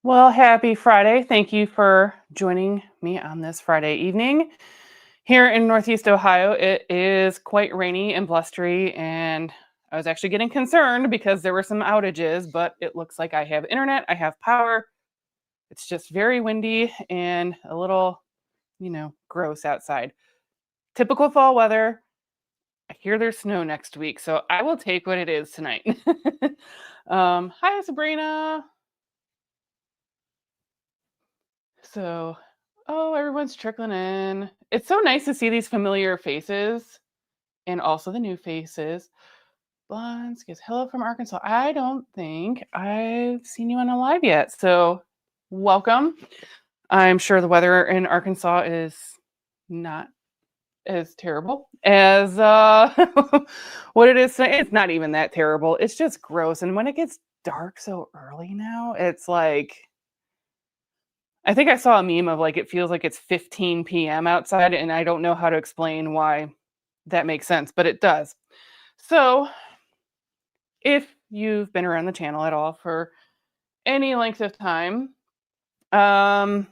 Well, happy Friday. Thank you for joining me on this Friday evening. Here in Northeast Ohio, it is quite rainy and blustery, and I was actually getting concerned because there were some outages, but it looks like I have internet, I have power. It's just very windy and a little, gross outside. Typical fall weather. I hear there's snow next week, so I will take what it is tonight. Hi, Sabrina. So, oh, everyone's trickling in. It's so nice to see these familiar faces and also the new faces. Blondes gives hello from Arkansas. I don't think I've seen you on a live yet. So, welcome. I'm sure the weather in Arkansas is not as terrible as what it is. It's not even that terrible. It's just gross. And when it gets dark so early now, it's like I think I saw a meme of like it feels like it's 15 p.m. outside, and I don't know how to explain why that makes sense, but it does. So, if you've been around the channel at all for any length of time, um,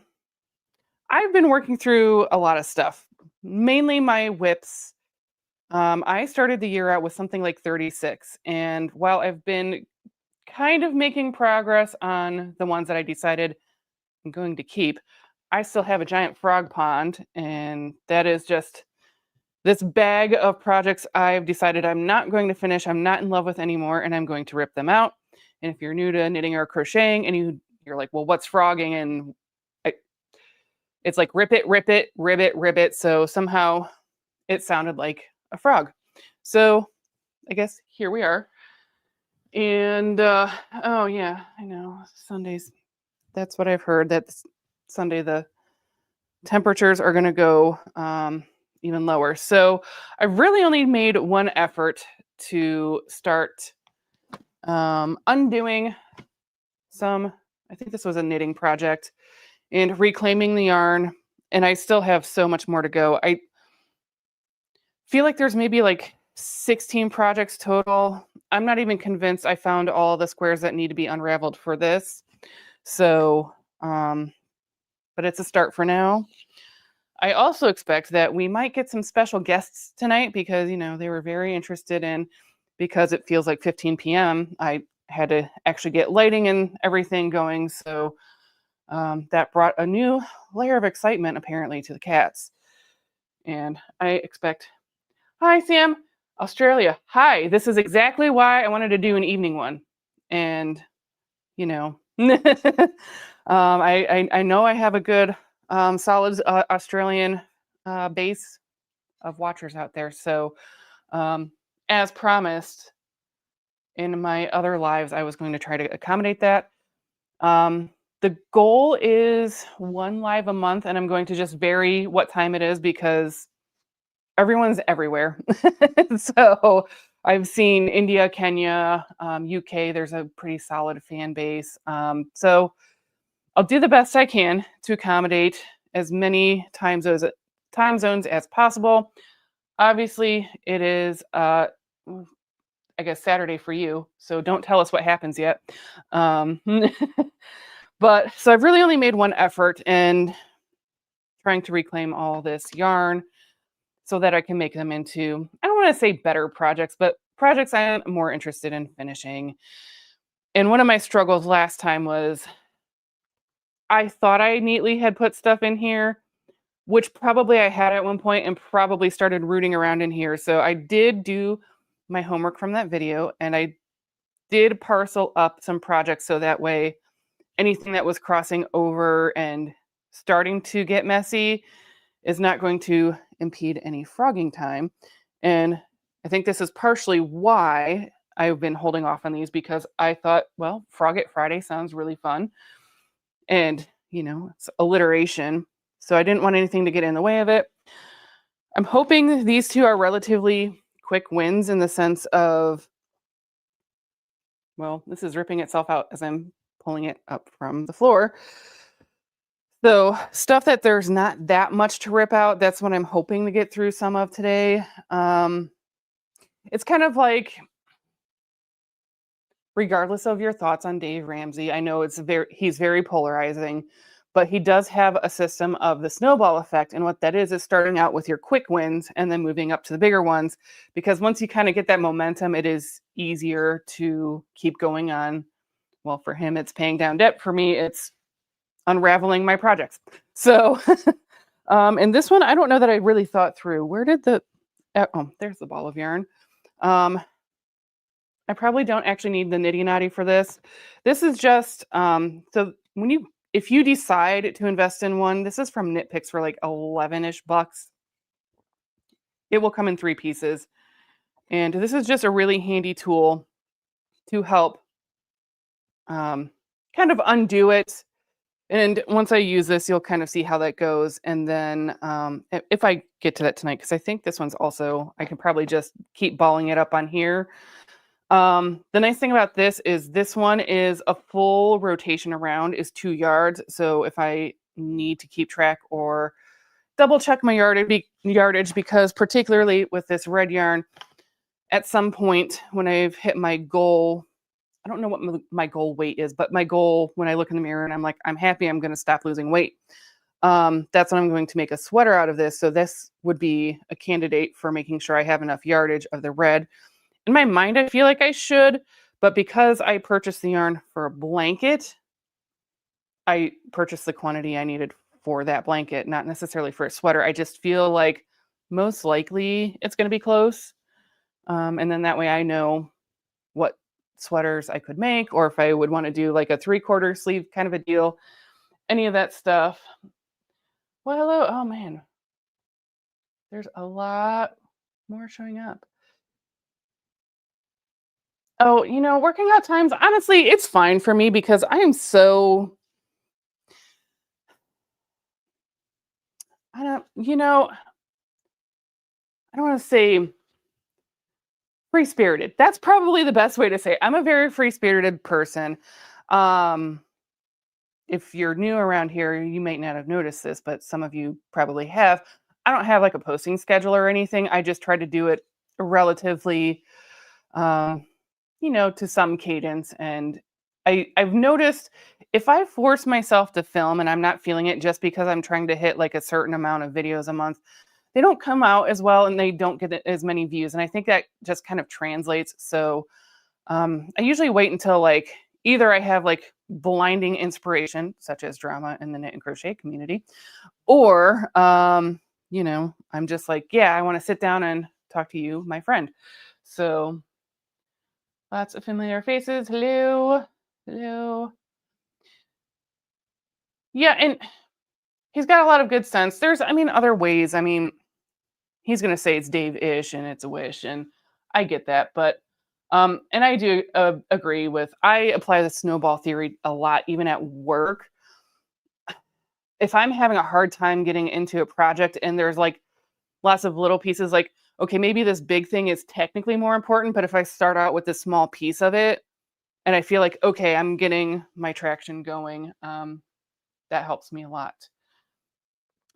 I've been working through a lot of stuff, mainly my whips. I started the year out with something like 36, and while I've been kind of making progress on the ones that I decided I'm going to keep, I still have a giant frog pond, and that is just this bag of projects I've decided I'm not going to finish, I'm not in love with anymore, and I'm going to rip them out. And if you're new to knitting or crocheting and you're like, well, what's frogging? And I, it's like rip it, rip it, ribbit, ribbit. So somehow it sounded like a frog. So I guess here we are. And oh yeah, I know Sundays. That's what I've heard. That Sunday the temperatures are going to go even lower. So I've really only made one effort to start undoing some, I think this was a knitting project, and reclaiming the yarn. And I still have so much more to go. I feel like there's maybe like 16 projects total. I'm not even convinced I found all the squares that need to be unraveled for this. So, but it's a start for now. I also expect that we might get some special guests tonight because, they were very interested in, because it feels like 15 p.m. I had to actually get lighting and everything going. So that brought a new layer of excitement apparently to the cats. And I expect, hi, Sam, Australia. Hi, this is exactly why I wanted to do an evening one. And, I know I have a good solid Australian base of watchers out there. So, as promised in my other lives, I was going to try to accommodate that. The goal is one live a month, and I'm going to just vary what time it is because everyone's everywhere. So I've seen India, Kenya, UK. There's a pretty solid fan base. So I'll do the best I can to accommodate as many time zones as possible. Obviously, it is, I guess, Saturday for you, so don't tell us what happens yet. But so I've really only made one effort in trying to reclaim all this yarn so that I can make them into, I don't want to say better projects, but projects I am more interested in finishing. And one of my struggles last time was I thought I neatly had put stuff in here, which probably I had at one point, and probably started rooting around in here. So I did do my homework from that video, and I did parcel up some projects so that way anything that was crossing over and starting to get messy is not going to impede any frogging time. And I think this is partially why I've been holding off on these, because I thought, well, Frog It Friday sounds really fun. And, it's alliteration. So I didn't want anything to get in the way of it. I'm hoping these two are relatively quick wins in the sense of, well, this is ripping itself out as I'm pulling it up from the floor. So stuff that there's not that much to rip out, that's what I'm hoping to get through some of today. It's kind of like regardless of your thoughts on Dave Ramsey, I know he's very polarizing, but he does have a system of the snowball effect. And what that is starting out with your quick wins and then moving up to the bigger ones. Because once you kind of get that momentum, it is easier to keep going on. Well, for him, it's paying down debt. For me, it's unraveling my projects. So, and this one, I don't know that I really thought through. Where did oh, there's the ball of yarn. I probably don't actually need the nitty knotty for this. This is just, so if you decide to invest in one, this is from Knit Picks for like 11-ish bucks. It will come in 3 pieces. And this is just a really handy tool to help kind of undo it. And once I use this, you'll kind of see how that goes. And then if I get to that tonight, because I think this one's also, I can probably just keep balling it up on here. The nice thing about this one is a full rotation around is 2 yards. So if I need to keep track or double check my yardage, because particularly with this red yarn, at some point when I've hit my goal, I don't know what my goal weight is, but my goal when I look in the mirror and I'm like, I'm happy, I'm going to stop losing weight. That's when I'm going to make a sweater out of this. So this would be a candidate for making sure I have enough yardage of the red. In my mind, I feel like I should, but because I purchased the yarn for a blanket, I purchased the quantity I needed for that blanket, not necessarily for a sweater. I just feel like most likely it's going to be close. And then that way I know what sweaters I could make, or if I would want to do like a 3/4 sleeve kind of a deal, any of that stuff. Well, hello. Oh man, there's a lot more showing up. Oh, working out times, honestly, it's fine for me because I am so, I don't, I don't want to say free spirited. That's probably the best way to say it. I'm a very free spirited person. Um, if you're new around here, you might not have noticed this, but some of you probably have. I don't have like a posting schedule or anything. I just try to do it relatively, um, to some cadence. And I've noticed if I force myself to film and I'm not feeling it just because I'm trying to hit like a certain amount of videos a month, they don't come out as well and they don't get as many views. And I think that just kind of translates. So I usually wait until like either I have like blinding inspiration, such as drama in the knit and crochet community, or I'm just like, yeah, I want to sit down and talk to you, my friend. So lots of familiar faces. Hello. Hello. Yeah, and he's got a lot of good sense. There's, other ways. He's going to say it's Dave-ish and it's a wish, and I get that. But, and I do agree with, I apply the snowball theory a lot, even at work. If I'm having a hard time getting into a project and there's like lots of little pieces, like, okay, maybe this big thing is technically more important, but if I start out with this small piece of it and I feel like, okay, I'm getting my traction going, that helps me a lot.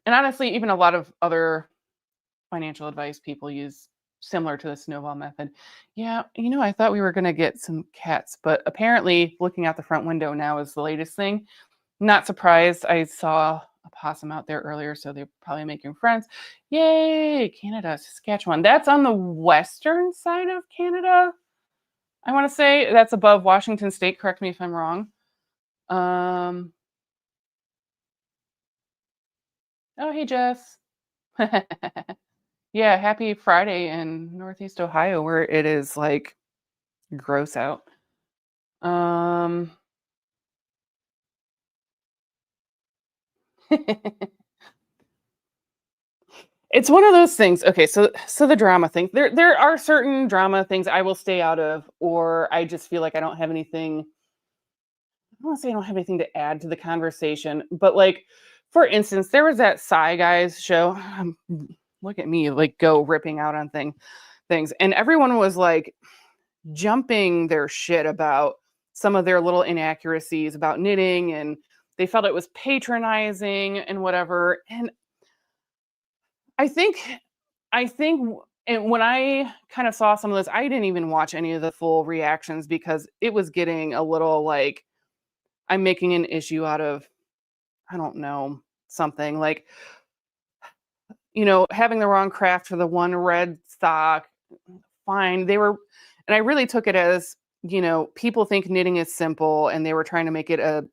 And honestly, even a lot of other financial advice people use similar to the snowball method. Yeah, I thought we were going to get some cats, but apparently looking out the front window now is the latest thing. Not surprised. I saw a possum out there earlier, so they're probably making friends. Yay, Canada, Saskatchewan. That's on the western side of Canada. I want to say that's above Washington State. Correct me if I'm wrong. Oh, hey, Jess. Yeah, happy Friday in Northeast Ohio where it is like gross out. It's one of those things. Okay, so the drama thing. There are certain drama things I will stay out of, or I just feel like I don't have anything. I don't want to say I don't have anything to add to the conversation, but like, for instance, there was that Psy Guys show. Look at me, like go ripping out on things, and everyone was like jumping their shit about some of their little inaccuracies about knitting, and they felt it was patronizing and whatever. And I think And when I kind of saw some of this, I didn't even watch any of the full reactions because it was getting a little like I'm making an issue out of, I don't know, something like, having the wrong craft for the one red sock. Fine. And I really took it as, people think knitting is simple and they were trying to make it a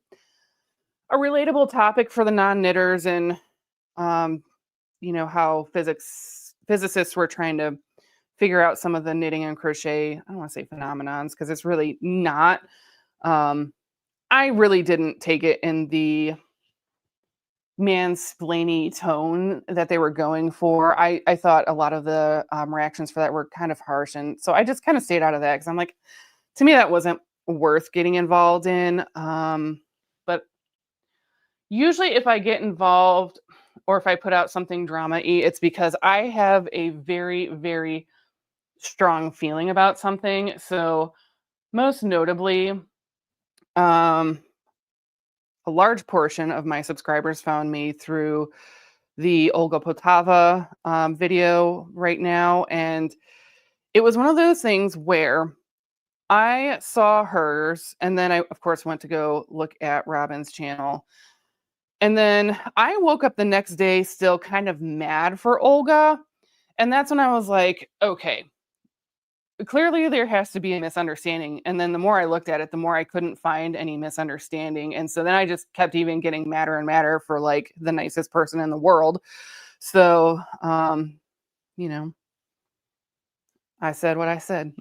relatable topic for the non-knitters and, um, how physicists were trying to figure out some of the knitting and crochet, I don't want to say phenomenons because it's really not. Um, I really didn't take it in the mansplainy tone that they were going for. I thought a lot of the reactions for that were kind of harsh. And so I just kind of stayed out of that because I'm like, to me, that wasn't worth getting involved in. But usually if I get involved or if I put out something drama-y, it's because I have a very, very strong feeling about something. So most notably, a large portion of my subscribers found me through the Olga Potava video right now. And it was one of those things where I saw hers, and then I, of course, went to go look at Robin's channel. And then I woke up the next day still kind of mad for Olga. And that's when I was like, okay, clearly there has to be a misunderstanding. And then the more I looked at it, the more I couldn't find any misunderstanding. And so then I just kept even getting madder and madder for like the nicest person in the world. So, you know, I said what I said.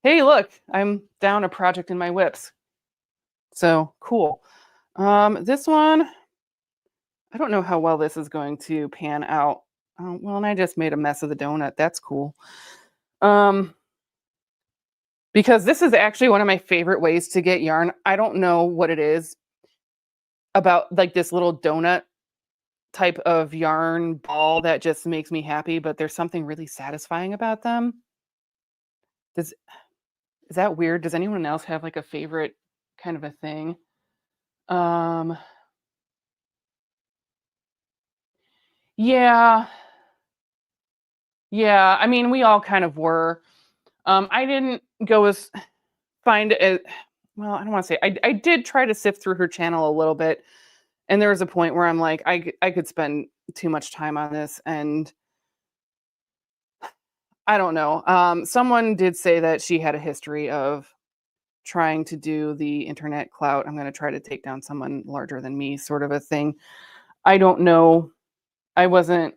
Hey, look, I'm down a project in my whips. So cool. This one, I don't know how well this is going to pan out. Well, and I just made a mess of the donut. That's cool. Because this is actually one of my favorite ways to get yarn. I don't know what it is about like this little donut type of yarn ball that just makes me happy, but there's something really satisfying about them. Is that weird? Does anyone else have like a favorite kind of a thing? Um, yeah, yeah. I mean, we all kind of were. I didn't go as find it. Well, I don't want to say I did try to sift through her channel a little bit, and there was a point where I'm like, I could spend too much time on this, and I don't know. Someone did say that she had a history of trying to do the internet clout. I'm going to try to take down someone larger than me, sort of a thing. I don't know. I wasn't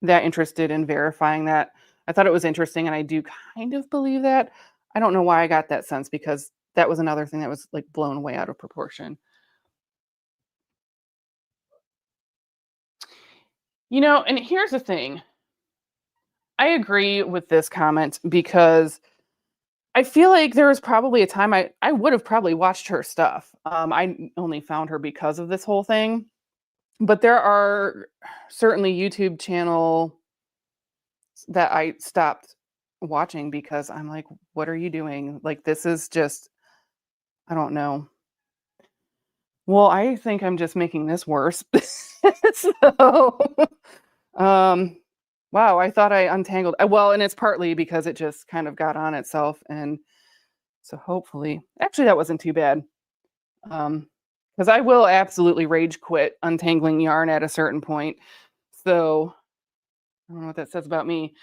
that interested in verifying that. I thought it was interesting, and I do kind of believe that. I don't know why I got that sense because that was another thing that was like blown way out of proportion. And here's the thing. I agree with this comment because I feel like there was probably a time I would have probably watched her stuff. I only found her because of this whole thing. But there are certainly YouTube channel that I stopped watching because I'm like, what are you doing? Like, this is just, I don't know. Well, I think I'm just making this worse. So, um, wow, I thought I untangled. Well, and it's partly because it just kind of got on itself. And so hopefully, actually, that wasn't too bad. Because I will absolutely rage quit untangling yarn at a certain point. So I don't know what that says about me.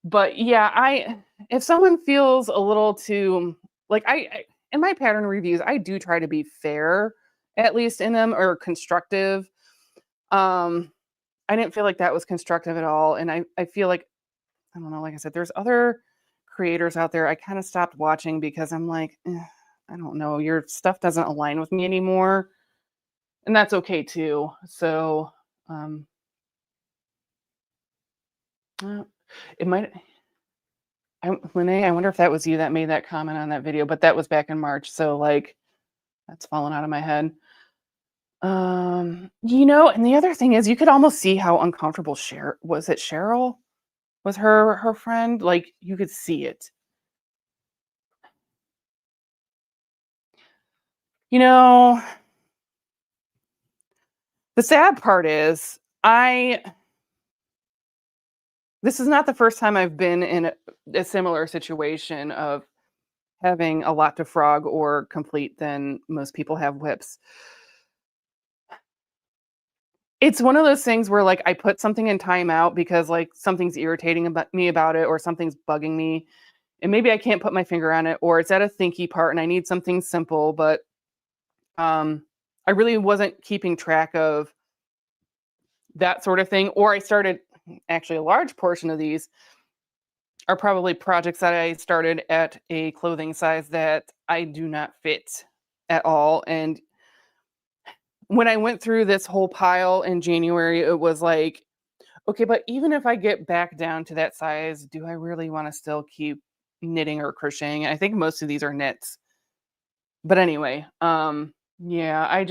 But yeah, if someone feels a little too like in my pattern reviews, I do try to be fair, at least in them, or constructive. Um, I didn't feel like that was constructive at all. And I feel like, I don't know, like I said, there's other creators out there I kind of stopped watching because I'm like, I don't know, your stuff doesn't align with me anymore. And that's okay too. So um uh, it might Lene, I wonder if that was you that made that comment on that video, but that was back in March. So like that's fallen out of my head. And the other thing is you could almost see how uncomfortable Cheryl was her friend. Like you could see it. You know, the sad part is this is not the first time I've been in a similar situation of having a lot to frog or complete than most people have whips. It's one of those things where, like, I put something in timeout because, like, something's irritating about me about it or something's bugging me, and maybe I can't put my finger on it, or it's at a thinky part and I need something simple, but, um, I really wasn't keeping track of that sort of thing, or I started actually, a large portion of these are probably projects that I started at a clothing size that I do not fit at all, and when I went through this whole pile in January, it was like, okay, but even if I get back down to that size, do I really want to still keep knitting or crocheting? I think most of these are knits. But anyway, yeah,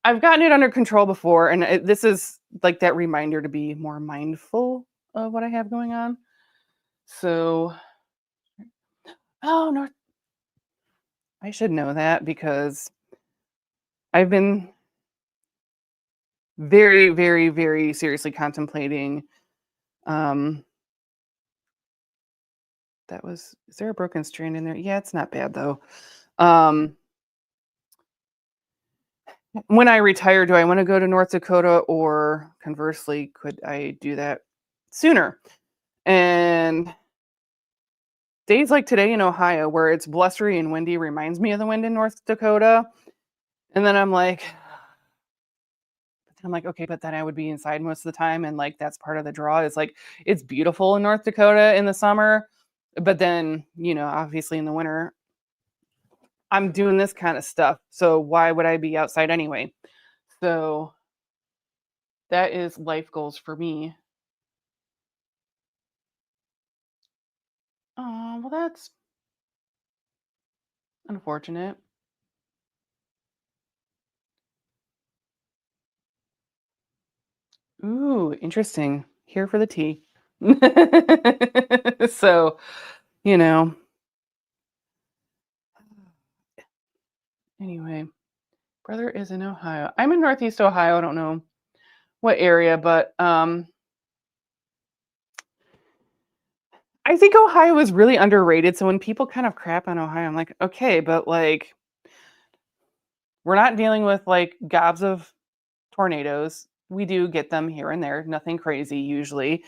I've gotten it under control before, and this is like that reminder to be more mindful of what I have going on. So, oh no, I should know that because I've been very, very, very seriously contemplating. Um, is there a broken strand in there? Yeah, it's not bad though. Um, when I retire, do I want to go to North Dakota, or conversely, could I do that sooner? And days like today in Ohio, where it's blustery and windy, reminds me of the wind in North Dakota. And then I'm like, okay, but then I would be inside most of the time, and like that's part of the draw. Is like it's beautiful in North Dakota in the summer, but then obviously in the winter, I'm doing this kind of stuff. So why would I be outside anyway? So that is life goals for me. Oh, well, that's unfortunate. Ooh, interesting. Here for the tea. So, you know, anyway, brother is in Ohio. I'm in Northeast Ohio. I don't know what area, but I think Ohio is really underrated. So when people kind of crap on Ohio, I'm like, okay, but like we're not dealing with like gobs of tornadoes. We do get them here and there, nothing crazy usually.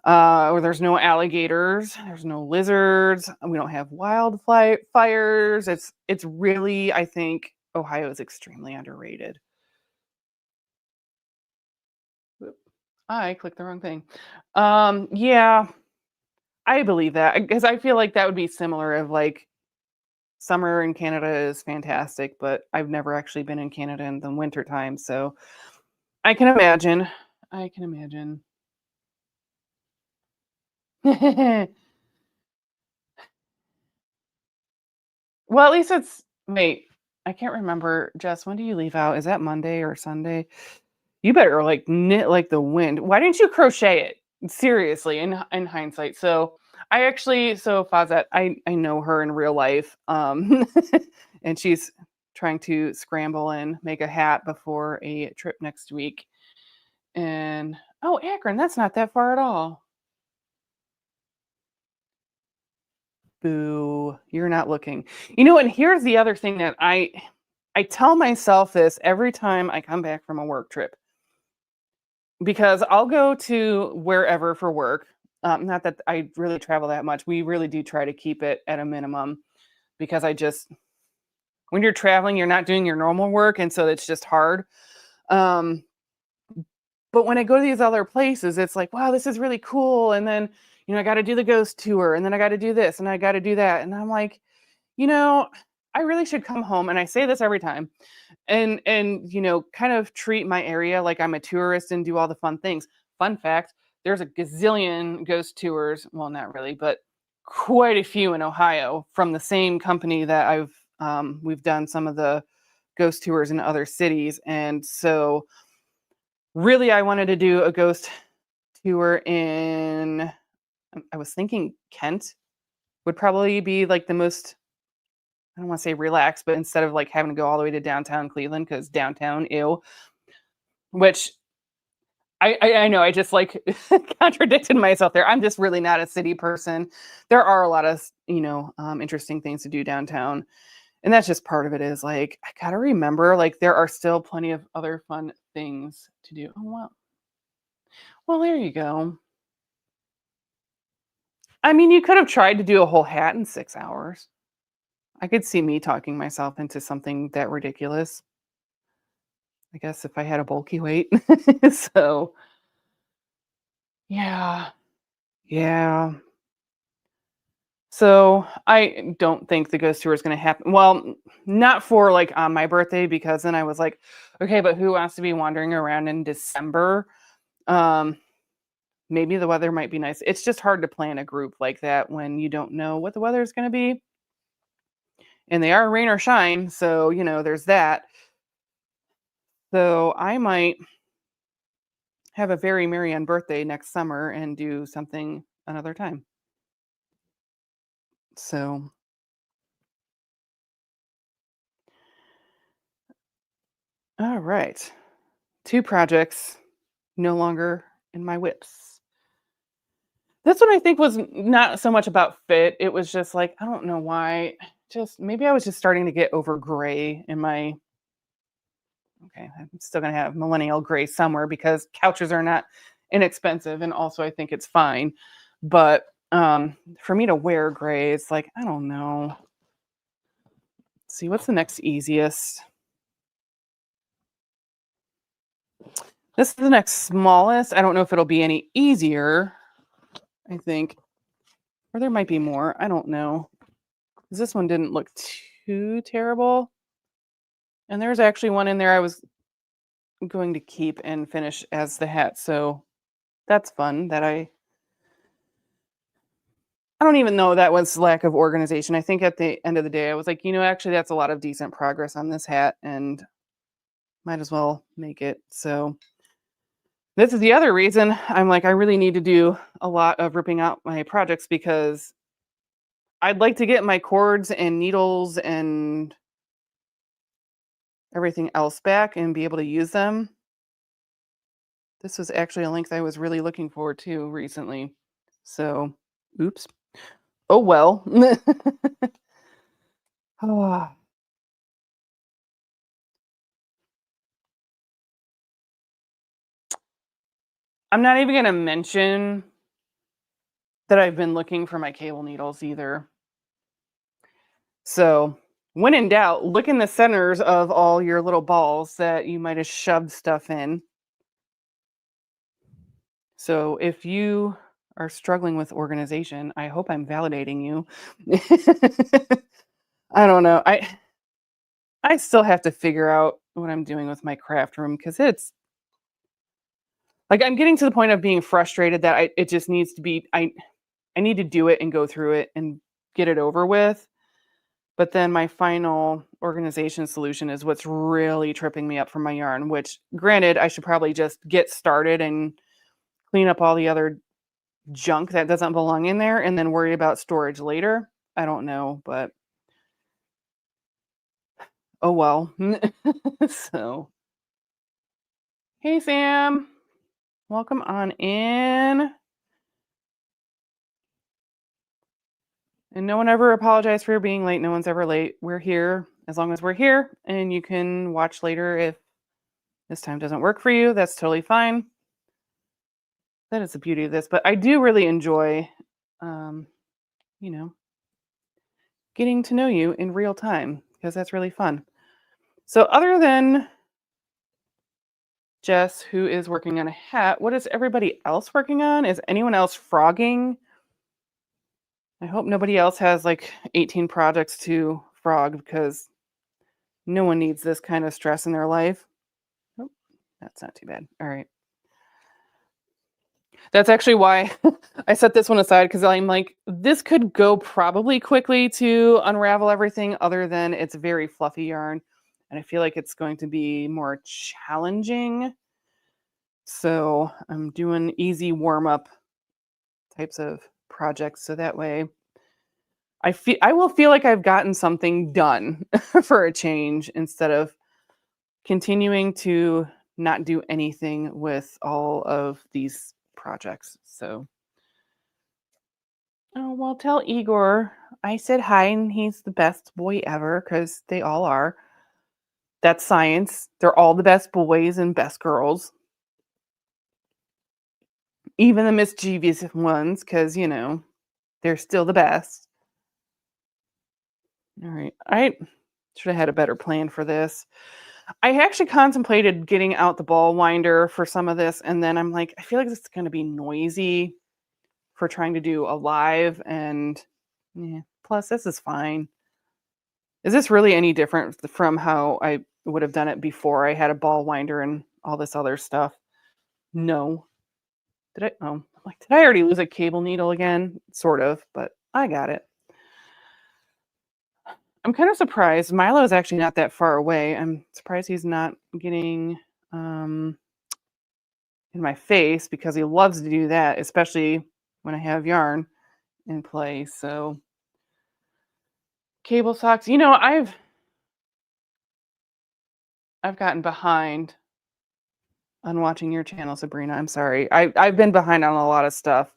Or there's no alligators, there's no lizards, we don't have fires. It's really, I think Ohio is extremely underrated. Oop, I clicked the wrong thing. Yeah, I believe that because I feel like that would be similar of like summer in Canada is fantastic, but I've never actually been in Canada in the winter time, so I can imagine. I can imagine. Well, at least it's wait, I can't remember, Jess, when do you leave out? Is that Monday or Sunday? You better, like, knit like the wind. Why didn't you crochet it? Seriously, in hindsight. So, I actually Fazet, I know her in real life, and she's trying to scramble and make a hat before a trip next week, and oh, Akron, that's not that far at all. Boo, you're not looking. And here's the other thing that I tell myself this every time I come back from a work trip because I'll go to wherever for work. Not that I really travel that much. We really do try to keep it at a minimum because when you're traveling, you're not doing your normal work, and so it's just hard. Um, but when I go to these other places, it's like, wow, this is really cool. And then, I got to do the ghost tour, and then I got to do this, and I got to do that, and I'm like, you know, I really should come home, and I say this every time, and kind of treat my area like I'm a tourist and do all the fun things. Fun fact, there's a gazillion ghost tours, well, not really, but quite a few in Ohio from the same company that we've done some of the ghost tours in other cities. And so really I wanted to do a ghost tour in I was thinking Kent would probably be like the most, I don't want to say relaxed, but instead of like having to go all the way to downtown Cleveland, because downtown, ew, which I know, I just, like, contradicted myself there. I'm just really not a city person. There are a lot of, interesting things to do downtown, and that's just part of it is, like, I gotta remember, like, there are still plenty of other fun things to do. Oh, wow. Well, there you go. I mean, you could have tried to do a whole hat in 6 hours. I could see me talking myself into something that ridiculous, I guess, if I had a bulky weight. So, yeah. Yeah. So, I don't think the ghost tour is gonna happen well, not for, like, on my birthday because then I was like, "Okay, but who wants to be wandering around in December?" Um, Maybe the weather might be nice. It's just hard to plan a group like that when you don't know what the weather is gonna be, and they are rain or shine, so, there's that. So, I might have a very merry on birthday next summer and do something another time. So, all right. 2 projects no longer in my whips. This one I think was not so much about fit. It was just like, I don't know why. Just maybe I was just starting to get over gray in my okay, I'm still gonna have millennial gray somewhere because couches are not inexpensive and also I think it's fine. But for me to wear gray, it's like, I don't know. See what's the next easiest. This is the next smallest. I don't know if it'll be any easier, I think. Or there might be more. I don't know. 'Cause this one didn't look too terrible. And there's actually one in there I was going to keep and finish as the hat. So that's fun that I don't even know that was lack of organization. I think at the end of the day, I was like, actually that's a lot of decent progress on this hat and might as well make it. So this is the other reason I'm like, I really need to do a lot of ripping out my projects because I'd like to get my cords and needles and everything else back and be able to use them. This was actually a length I was really looking forward to recently. So, oops. Oh well. Ah, I'm not even going to mention that I've been looking for my cable needles either. So, when in doubt, look in the centers of all your little balls that you might have shoved stuff in. So, if you are struggling with organization, I hope I'm validating you. I don't know. I still have to figure out what I'm doing with my craft room because it's like I'm getting to the point of being frustrated that it just needs to be I need to do it and go through it and get it over with. But then my final organization solution is what's really tripping me up from my yarn, which granted, I should probably just get started and clean up all the other junk that doesn't belong in there and then worry about storage later. I don't know, but oh well. So, hey Sam, welcome on in. And no one ever apologized for being late. No one's ever late. We're here as long as we're here, and you can watch later if this time doesn't work for you. That's totally fine. That is the beauty of this. But I do really enjoy, um, you know, getting to know you in real time because that's really fun. So, other than Jess, who is working on a hat, what is everybody else working on? Is anyone else frogging? I hope nobody else has like 18 projects to frog because no one needs this kind of stress in their life. Oh, that's not too bad. All right. That's actually why I set this one aside because I'm like, this could go probably quickly to unravel everything other than it's very fluffy yarn. And I feel like it's going to be more challenging. So I'm doing easy warm up types of projects. So that way I will feel like I've gotten something done for a change instead of continuing to not do anything with all of these projects. So, oh, well, tell Igor I said hi and he's the best boy ever because they all are. That's science. They're all the best boys and best girls, even the mischievous ones, because, they're still the best. All right. I should have had a better plan for this. I actually contemplated getting out the ball winder for some of this, and then I'm like, I feel like it's going to be noisy for trying to do a live, and yeah, plus this is fine. Is this really any different from how I would have done it before I had a ball winder and all this other stuff? No. Did I? Oh, I'm like, did I already lose a cable needle again? Sort of, but I got it. I'm kind of surprised. Milo is actually not that far away. I'm surprised he's not getting um, in my face because he loves to do that, especially when I have yarn in play. So cable socks. I've gotten behind on watching your channel, Sabrina. I'm sorry. I've been behind on a lot of stuff.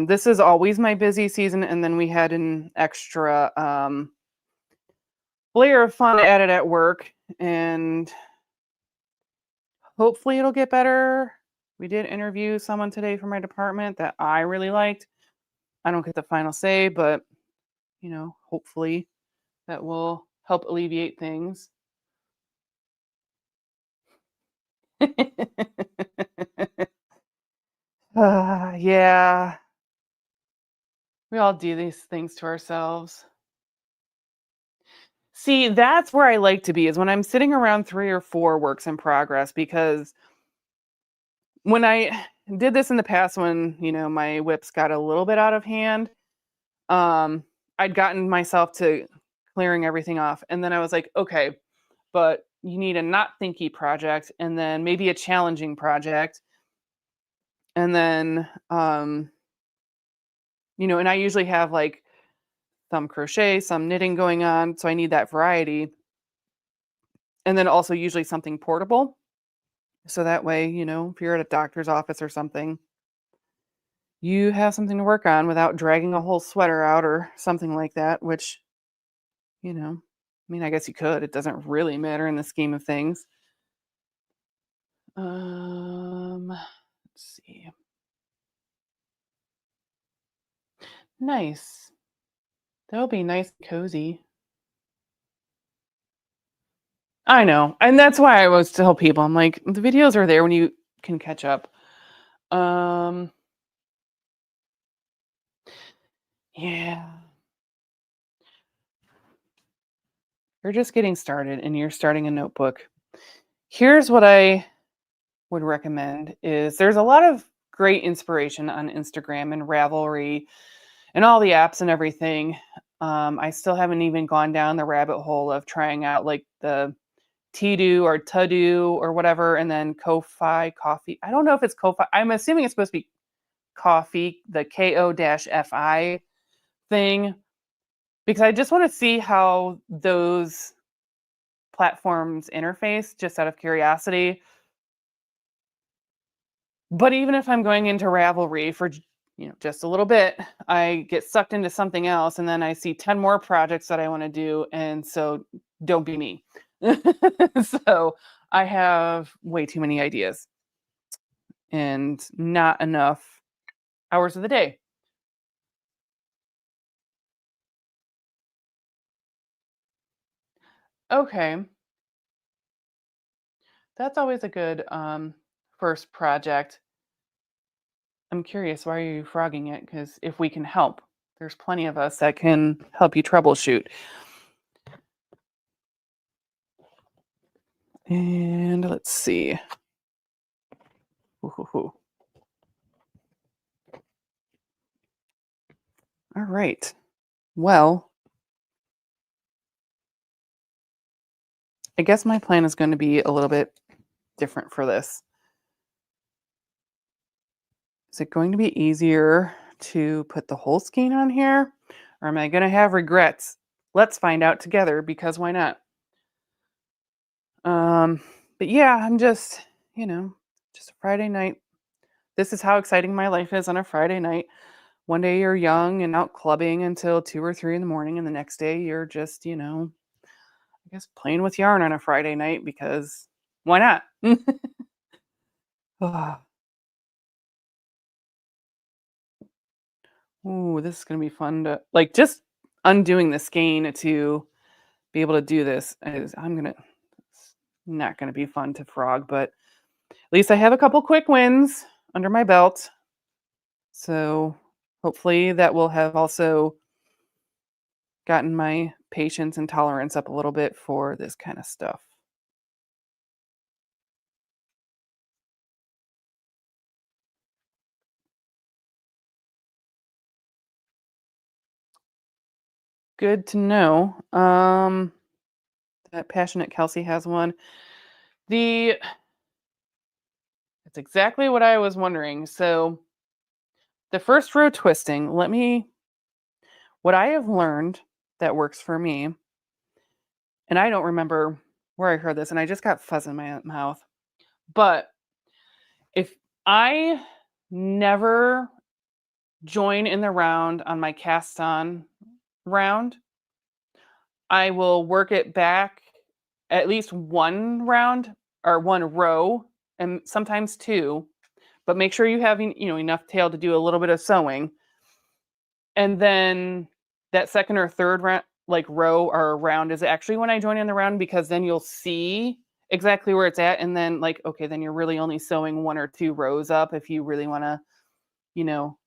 This is always my busy season, and then we had an extra layer of fun added at work, and hopefully it'll get better. We did interview someone today from my department that I really liked. I don't get the final say, but hopefully that will help alleviate things. Yeah, we all do these things to ourselves. See, that's where I like to be is when I'm sitting around 3 or 4 works in progress because when I did this in the past when, my whips got a little bit out of hand, um, I'd gotten myself to clearing everything off. And then I was like, okay, but you need a not thinky project and then maybe a challenging project. And then, and I usually have like some crochet, some knitting going on. So I need that variety. And then also usually something portable. So that way, if you're at a doctor's office or something, you have something to work on without dragging a whole sweater out or something like that, which, I guess you could. It doesn't really matter in the scheme of things. Let's see. Nice. That'll be nice and cozy. I know. And that's why I always tell people, I'm like, the videos are there when you can catch up. Yeah. You're just getting started and you're starting a notebook. Here's what I would recommend is there's a lot of great inspiration on Instagram and Ravelry and all the apps and everything. I still haven't even gone down the rabbit hole of trying out like the Tido or Tudo or whatever, and then Ko-Fi coffee. I don't know if it's Ko-Fi. I'm assuming it's supposed to be coffee, the KO-FI thing, because I just want to see how those platforms interface just out of curiosity. But even if I'm going into Ravelry for just a little bit, I get sucked into something else and then I see 10 more projects that I want to do, and so don't be me. So I have way too many ideas and not enough hours of the day. Okay. That's always a good first project. I'm curious, why are you frogging it? Because if we can help, there's plenty of us that can help you troubleshoot. And let's see. Ooh. All right. Well, I guess my plan is going to be a little bit different for this. Is it going to be easier to put the whole skein on here? Or am I going to have regrets? Let's find out together because why not? But yeah, I'm just, you know, just a Friday night. This is how exciting my life is on a Friday night. One day you're young and out clubbing until 2 or 3 in the morning, and the next day you're just, I guess playing with yarn on a Friday night because why not? Ah, ooh, this is gonna be fun to like just undoing the skein to be able to do this is it's not gonna be fun to frog, but at least I have a couple quick wins under my belt. So hopefully that will have also gotten my patience and tolerance up a little bit for this kind of stuff. Good to know. That passionate Kelsey has one. The It's exactly what I was wondering. So the first row twisting, what I have learned that works for me, and I don't remember where I heard this, and I just got fuzz in my mouth. But if I never join in the round on my cast on round, I will work it back at least one round or one row and sometimes two, but make sure you have enough tail to do a little bit of sewing. And then that second or third round, like row or round, is actually when I join in the round because then you'll see exactly where it's at. And then, like, okay, then you're really only sewing one or two rows up if you really want to, you know,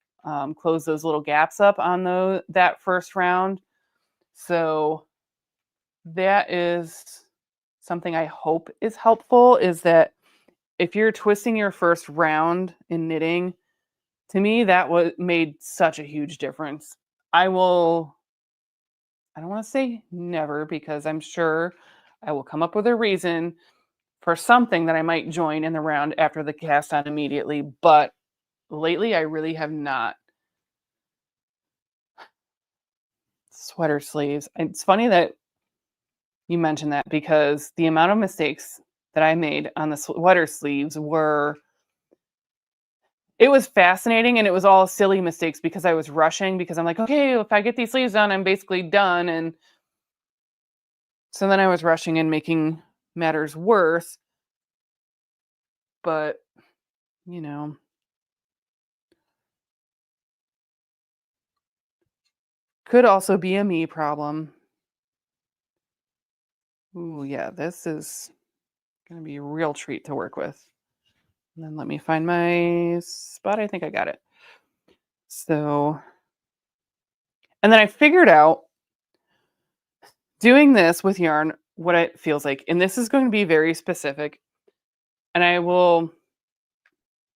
close those little gaps up on that first round. So that is something I hope is helpful is that if you're twisting your first round in knitting, to me that was made such a huge difference. I will I don't want to say never because I'm sure I will come up with a reason for something that I might join in the round after the cast on immediately, but lately I really have not. Sweater sleeves. It's funny that you mentioned that because the amount of mistakes that I made on the sweater sleeves it was fascinating and it was all silly mistakes because I was rushing because I'm like, okay, if I get these sleeves done, I'm basically done. And so then I was rushing and making matters worse. But, you know, could also be a me problem. Ooh, yeah, this is going to be a real treat to work with. And then let me find my spot. I think I got it. So, and then I figured out doing this with yarn what it feels like. And this is going to be very specific. And I will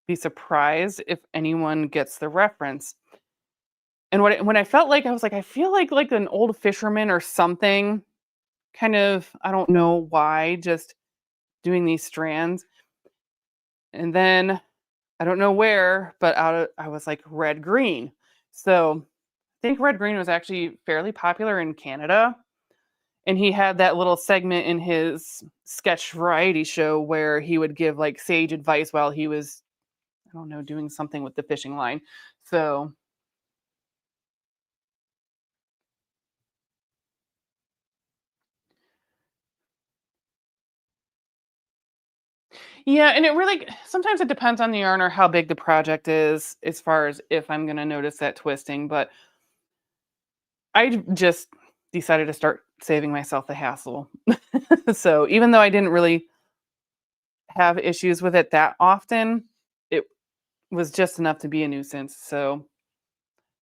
be surprised if anyone gets the reference. And when I felt like I was like, I feel like an old fisherman or something, kind of, I don't know why, just doing these strands. And then I don't know where, but I was like red green. So I think red green was actually fairly popular in Canada. And he had that little segment in his sketch variety show where he would give like sage advice while he was, I don't know, doing something with the fishing line. So yeah, and it really sometimes it depends on the yarn or how big the project is as far as if I'm going to notice that twisting, but just decided to start saving myself the hassle. So, even though I didn't really have issues with it that often, it was just enough to be a nuisance. So,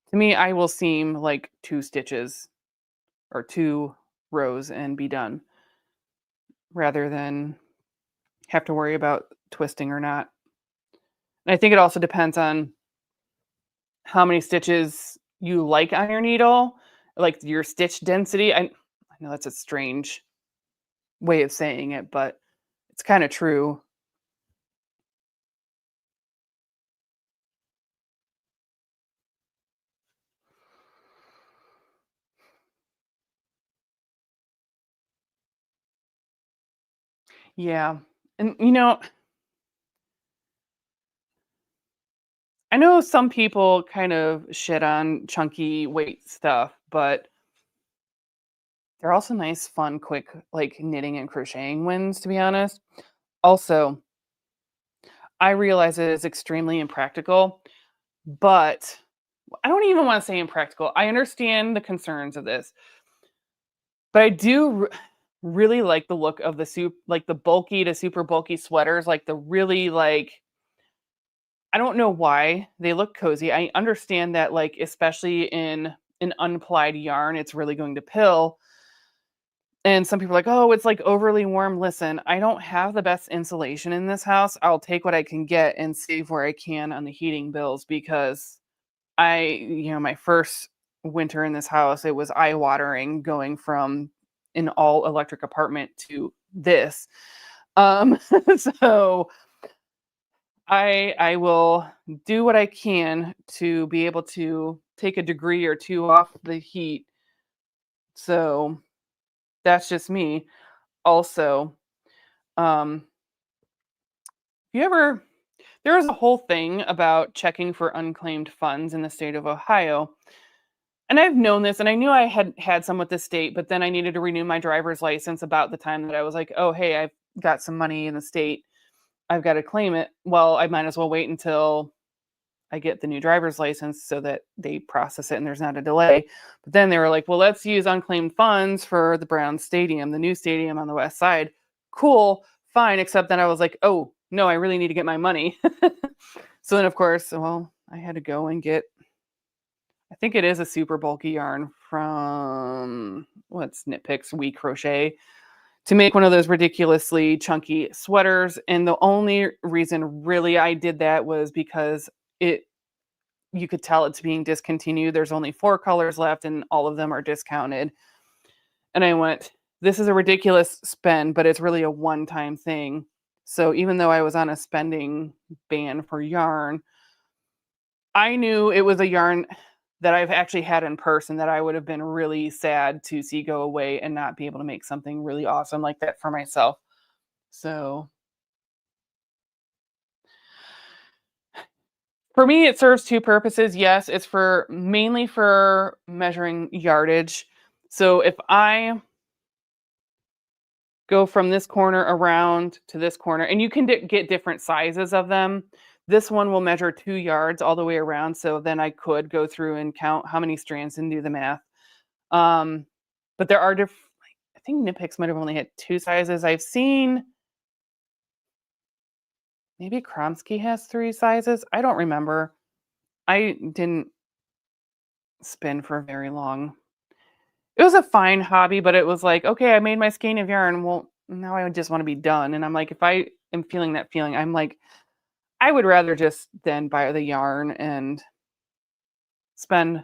to me, I will seam like 2 stitches or 2 rows and be done rather than have to worry about twisting or not. And I think it also depends on how many stitches you like on your needle, like your stitch density. I know that's a strange way of saying it, but it's kind of true. Yeah. And I know some people kind of shit on chunky weight stuff, but they're also nice, fun, quick, like knitting and crocheting wins, to be honest. Also, I realize it is extremely impractical, but I don't even want to say impractical. I understand the concerns of this, but I do really like the look of the soup, like the bulky to super bulky sweaters, like the really like I don't know why they look cozy. I understand that, like, especially in an unplied yarn, it's really going to pill. And some people are like, oh, it's like overly warm. Listen, I don't have the best insulation in this house. I'll take what I can get and save where I can on the heating bills because my first winter in this house, it was eye watering going from an all electric apartment to this. Um, so I will do what I can to be able to take a degree or two off the heat. So that's just me. Also, um, you ever there was a whole thing about checking for unclaimed funds in the state of Ohio. And I've known this and I knew I had had some with the state, but then I needed to renew my driver's license about the time that I was like, "Oh, hey, I've got some money in the state. I've got to claim it." Well, I might as well wait until I get the new driver's license so that they process it and there's not a delay. But then they were like, well, let's use unclaimed funds for the Brown Stadium, the new stadium on the west side. Cool, fine. Except then I was like, oh, no, I really need to get my money. So then, of course, well, I had to go and get, I think it is a super bulky yarn from what's Knit Picks We Crochet to make one of those ridiculously chunky sweaters. And the only reason really I did that was because it you could tell it's being discontinued. There's only 4 colors left and all of them are discounted. And I went, this is a ridiculous spend, but it's really a one-time thing. So even though I was on a spending ban for yarn, I knew it was a yarn that I've actually had in person that I would have been really sad to see go away and not be able to make something really awesome like that for myself. So for me, it serves 2 purposes. Yes, it's for mainly for measuring yardage. So if I go from this corner around to this corner, and you can get different sizes of them. This one will measure 2 yards all the way around, so then I could go through and count how many strands and do the math. Um, but there are I think Knit Picks might have only had 2 sizes. I've seen maybe Kromsky has 3 sizes. I don't remember. I didn't spin for very long. It was a fine hobby, but it was like, okay, I made my skein of yarn. Well, now I just want to be done. And I'm like, if I am feeling that feeling, I'm like, I would rather just then buy the yarn and spend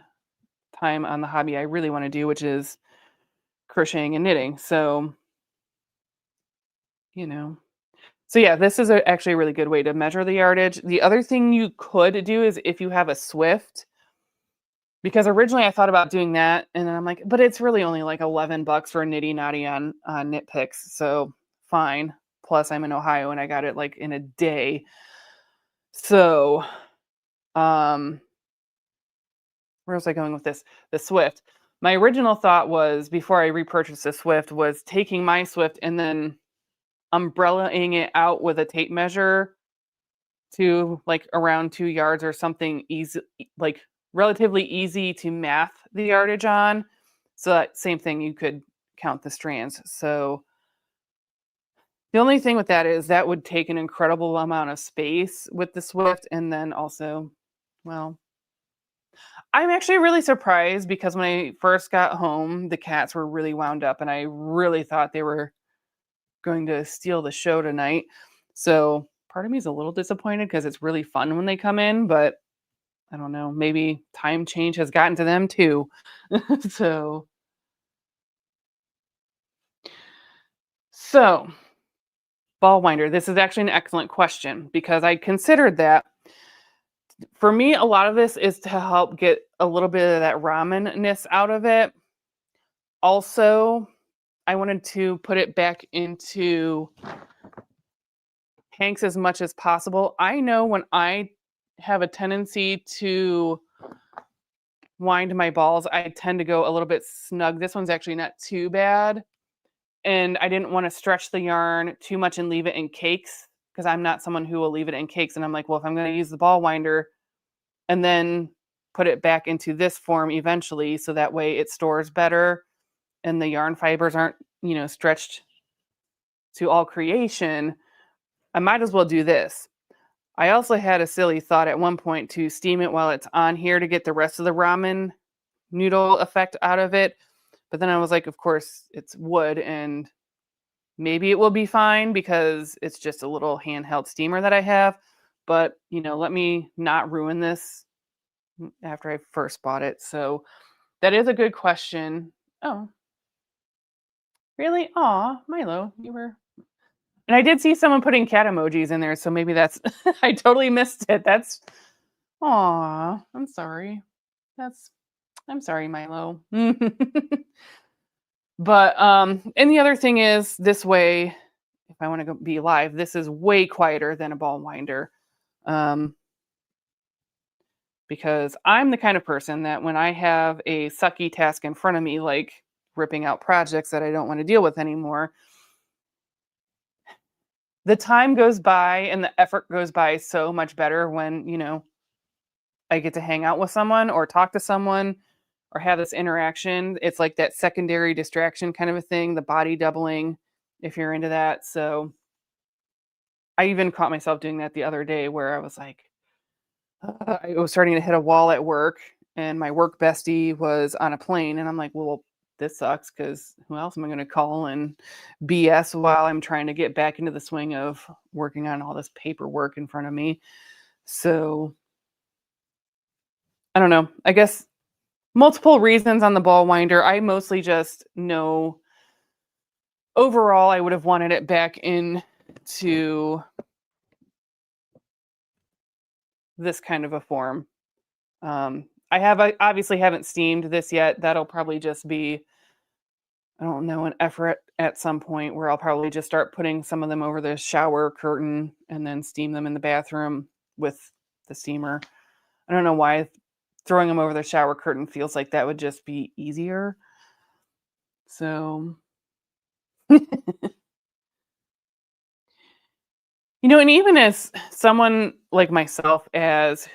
time on the hobby I really want to do, which is crocheting and knitting. So, you know. So yeah, this is actually a really good way to measure the yardage. The other thing you could do is if you have a Swift, because originally I thought about doing that, and then I'm like, but it's really only like $11 for a nitty natty on Knit Picks, so fine. Plus, I'm in Ohio and I got it like in a day. So, um, where was I going with this? The Swift. My original thought was before I repurchased the Swift was taking my Swift and then umbrellaing it out with a tape measure to like around 2 yards or something easy, like relatively easy to math the yardage on. So that same thing, you could count the strands. So the only thing with that is that would take an incredible amount of space with the Swift. And then also, well, I'm actually really surprised because when I first got home, the cats were really wound up and I really thought they were going to steal the show tonight. So part of me is a little disappointed because it's really fun when they come in, but I don't know, maybe time change has gotten to them too. so so ball winder. This is actually an excellent question because I considered that. For me, a lot of this is to help get a little bit of that ramen-ness out of it. Also, I wanted to put it back into hanks as much as possible. I know when I have a tendency to wind my balls, I tend to go a little bit snug. This one's actually not too bad. And I didn't want to stretch the yarn too much and leave it in cakes because I'm not someone who will leave it in cakes. And I'm like, well, if I'm going to use the ball winder and then put it back into this form eventually, so that way it stores better and the yarn fibers aren't, stretched to all creation, I might as well do this. I also had a silly thought at one point to steam it while it's on here to get the rest of the ramen noodle effect out of it. But then I was like, of course, it's wood and maybe it will be fine because it's just a little handheld steamer that I have. But, let me not ruin this after I first bought it. So that is a good question. Oh, really? Aw, Milo, you were. And I did see someone putting cat emojis in there. So maybe that's, I totally missed it. That's, aw, I'm sorry. I'm sorry, Milo. But and the other thing is this way, if I want to be live, this is way quieter than a ball winder. Because I'm the kind of person that when I have a sucky task in front of me, like ripping out projects that I don't want to deal with anymore, the time goes by and the effort goes by so much better when, I get to hang out with someone or talk to someone or have this interaction. It's like that secondary distraction kind of a thing, the body doubling, if you're into that. So I even caught myself doing that the other day where I was like, I was starting to hit a wall at work and my work bestie was on a plane. And I'm like, well, this sucks because who else am I going to call and BS while I'm trying to get back into the swing of working on all this paperwork in front of me. So I don't know. I guess multiple reasons on the ball winder. I mostly just know overall I would have wanted it back into this kind of a form. I obviously haven't steamed this yet. That'll probably just be, I don't know, an effort at some point where I'll probably just start putting some of them over the shower curtain and then steam them in the bathroom with the steamer. I don't know why throwing them over the shower curtain feels like that would just be easier. So, and even as someone like myself, as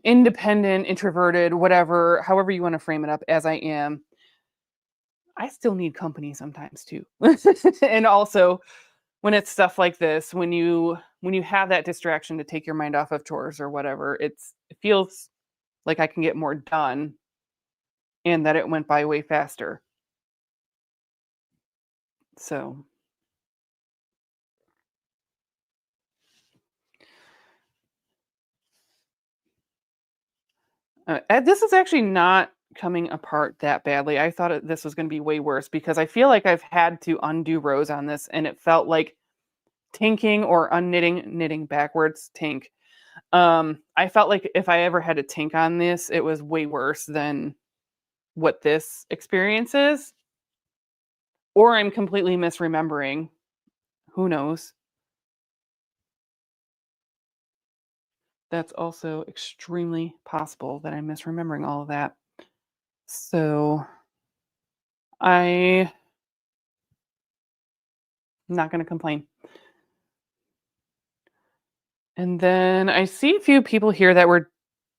independent, introverted, whatever, however you want to frame it up, as I am, I still need company sometimes too. And also when it's stuff like this, when you have that distraction to take your mind off of chores or whatever, it feels like I can get more done and that it went by way faster. So, this is actually not coming apart that badly. I thought this was going to be way worse because I feel like I've had to undo rows on this and it felt like tinking or knitting backwards, tink. I felt like if I ever had to tink on this, it was way worse than what this experience is. Or I'm completely misremembering. Who knows? That's also extremely possible that I'm misremembering all of that. So I'm not going to complain. And then I see a few people here that were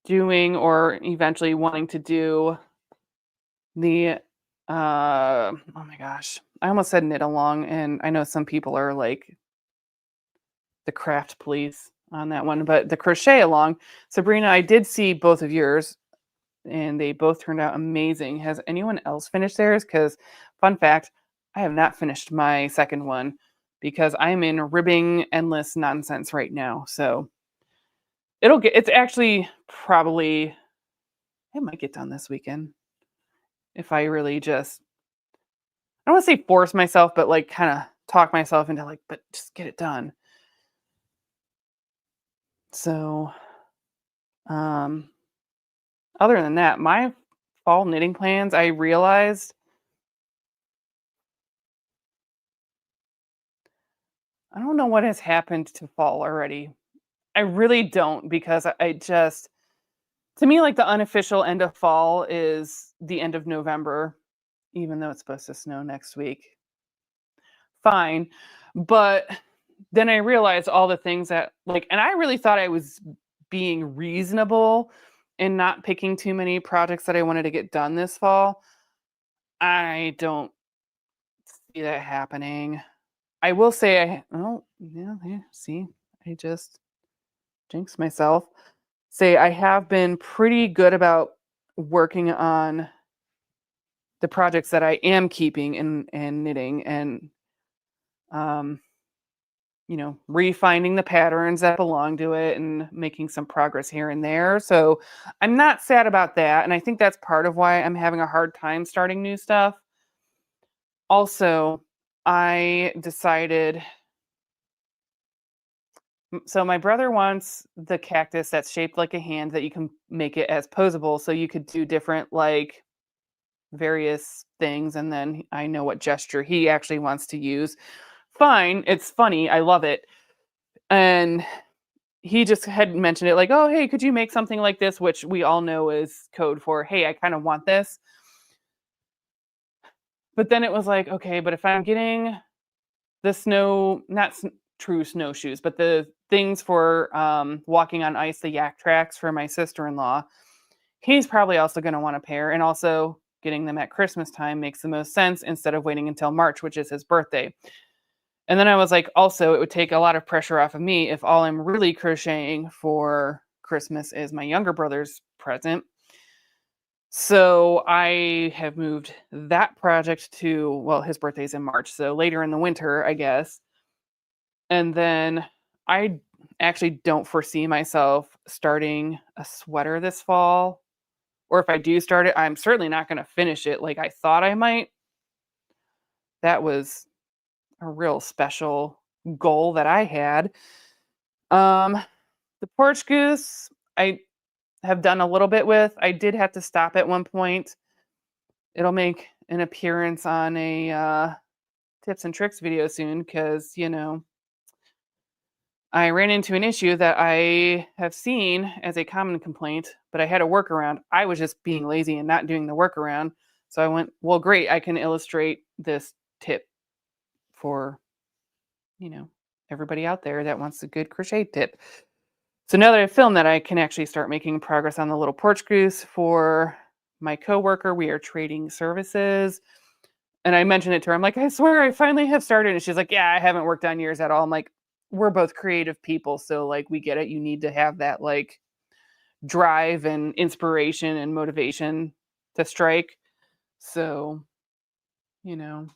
doing or eventually wanting to do the oh my gosh. I almost said knit along and I know some people are like the craft police on that one, but the crochet along. Sabrina, I did see both of yours and they both turned out amazing. Has anyone else finished theirs? Cuz fun fact, I have not finished my second one because I'm in ribbing endless nonsense right now. So it's actually probably, it might get done this weekend if I really just, I don't want to say force myself, but like kind of talk myself into like, but just get it done. So, um, other than that, my fall knitting plans, I realized I don't know what has happened to fall already. I really don't because I just to me, like, the unofficial end of fall is the end of November, even though it's supposed to snow next week. Fine. But then I realized all the things that, like, and I really thought I was being reasonable and not picking too many projects that I wanted to get done this fall. I don't see that happening. I will say oh, yeah, see, I just jinxed myself. Say I have been pretty good about working on the projects that I am keeping and knitting and um refining the patterns that belong to it and making some progress here and there. So I'm not sad about that. And I think that's part of why I'm having a hard time starting new stuff. Also, I decided so my brother wants the cactus that's shaped like a hand that you can make it as posable so you could do different like various things and then I know what gesture he actually wants to use. Fine, it's funny. I love it. And he just had mentioned it like, "Oh, hey, could you make something like this?" Which we all know is code for, "Hey, I kind of want this." But then it was like, "Okay, but if I'm getting the snow, not true snowshoes, but the things for walking on ice, the yak tracks for my sister-in-law, he's probably also going to want a pair. And also getting them at Christmas time makes the most sense instead of waiting until March, which is his birthday." And then I was like, also, it would take a lot of pressure off of me if all I'm really crocheting for Christmas is my younger brother's present. So I have moved that project to, well, his birthday's in March, so later in the winter, I guess. And then I actually don't foresee myself starting a sweater this fall. Or if I do start it, I'm certainly not going to finish it like I thought I might. That was a real special goal that I had. Um, the porch goose, I have done a little bit with. I did have to stop at one point. It'll make an appearance on a tips and tricks video soon because, I ran into an issue that I have seen as a common complaint, but I had a workaround. I was just being lazy and not doing the workaround. So I went, well, great. I can illustrate this tip for, you know, everybody out there that wants a good crochet tip. So now that I've filmed that, I can actually start making progress on the little porch goose for my coworker. We are trading services. And I mentioned it to her. I'm like, I swear I finally have started. And she's like, yeah, I haven't worked on yours at all. I'm like, we're both creative people. So like we get it. You need to have that like drive and inspiration and motivation to strike. So, you know.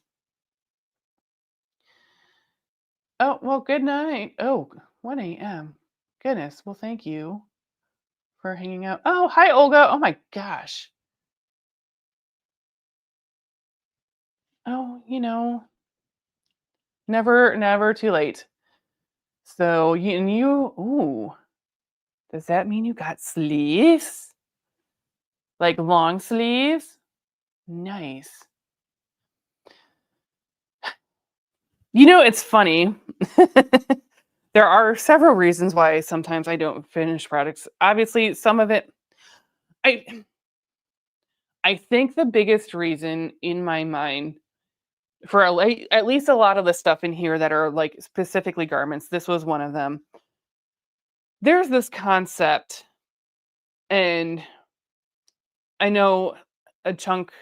Oh, well, good night. Oh, 1 a.m. Goodness. Well, thank you for hanging out. Oh, hi, Olga. Oh my gosh. Oh, never too late. So ooh, does that mean you got sleeves? Like long sleeves? Nice. It's funny. There are several reasons why sometimes I don't finish products. Obviously, some of it I I think the biggest reason in my mind for at least a lot of the stuff in here that are like specifically garments, this was one of them. There's this concept, and I know a chunk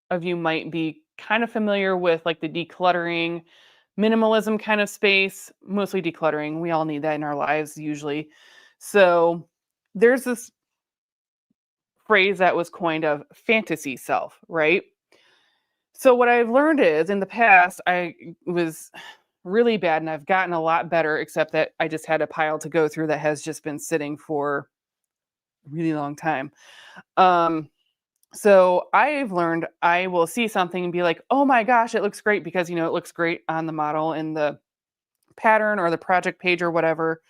of you might be kind of familiar with like the decluttering, minimalism kind of space, mostly decluttering. We all need that in our lives usually. So there's this phrase that was coined of fantasy self, right? So what I've learned is in the past I was really bad and I've gotten a lot better, except that I just had a pile to go through that has just been sitting for a really long time. Um, So I've learned I will see something and be like, oh my gosh, it looks great because, it looks great on the model in the pattern or the project page or whatever,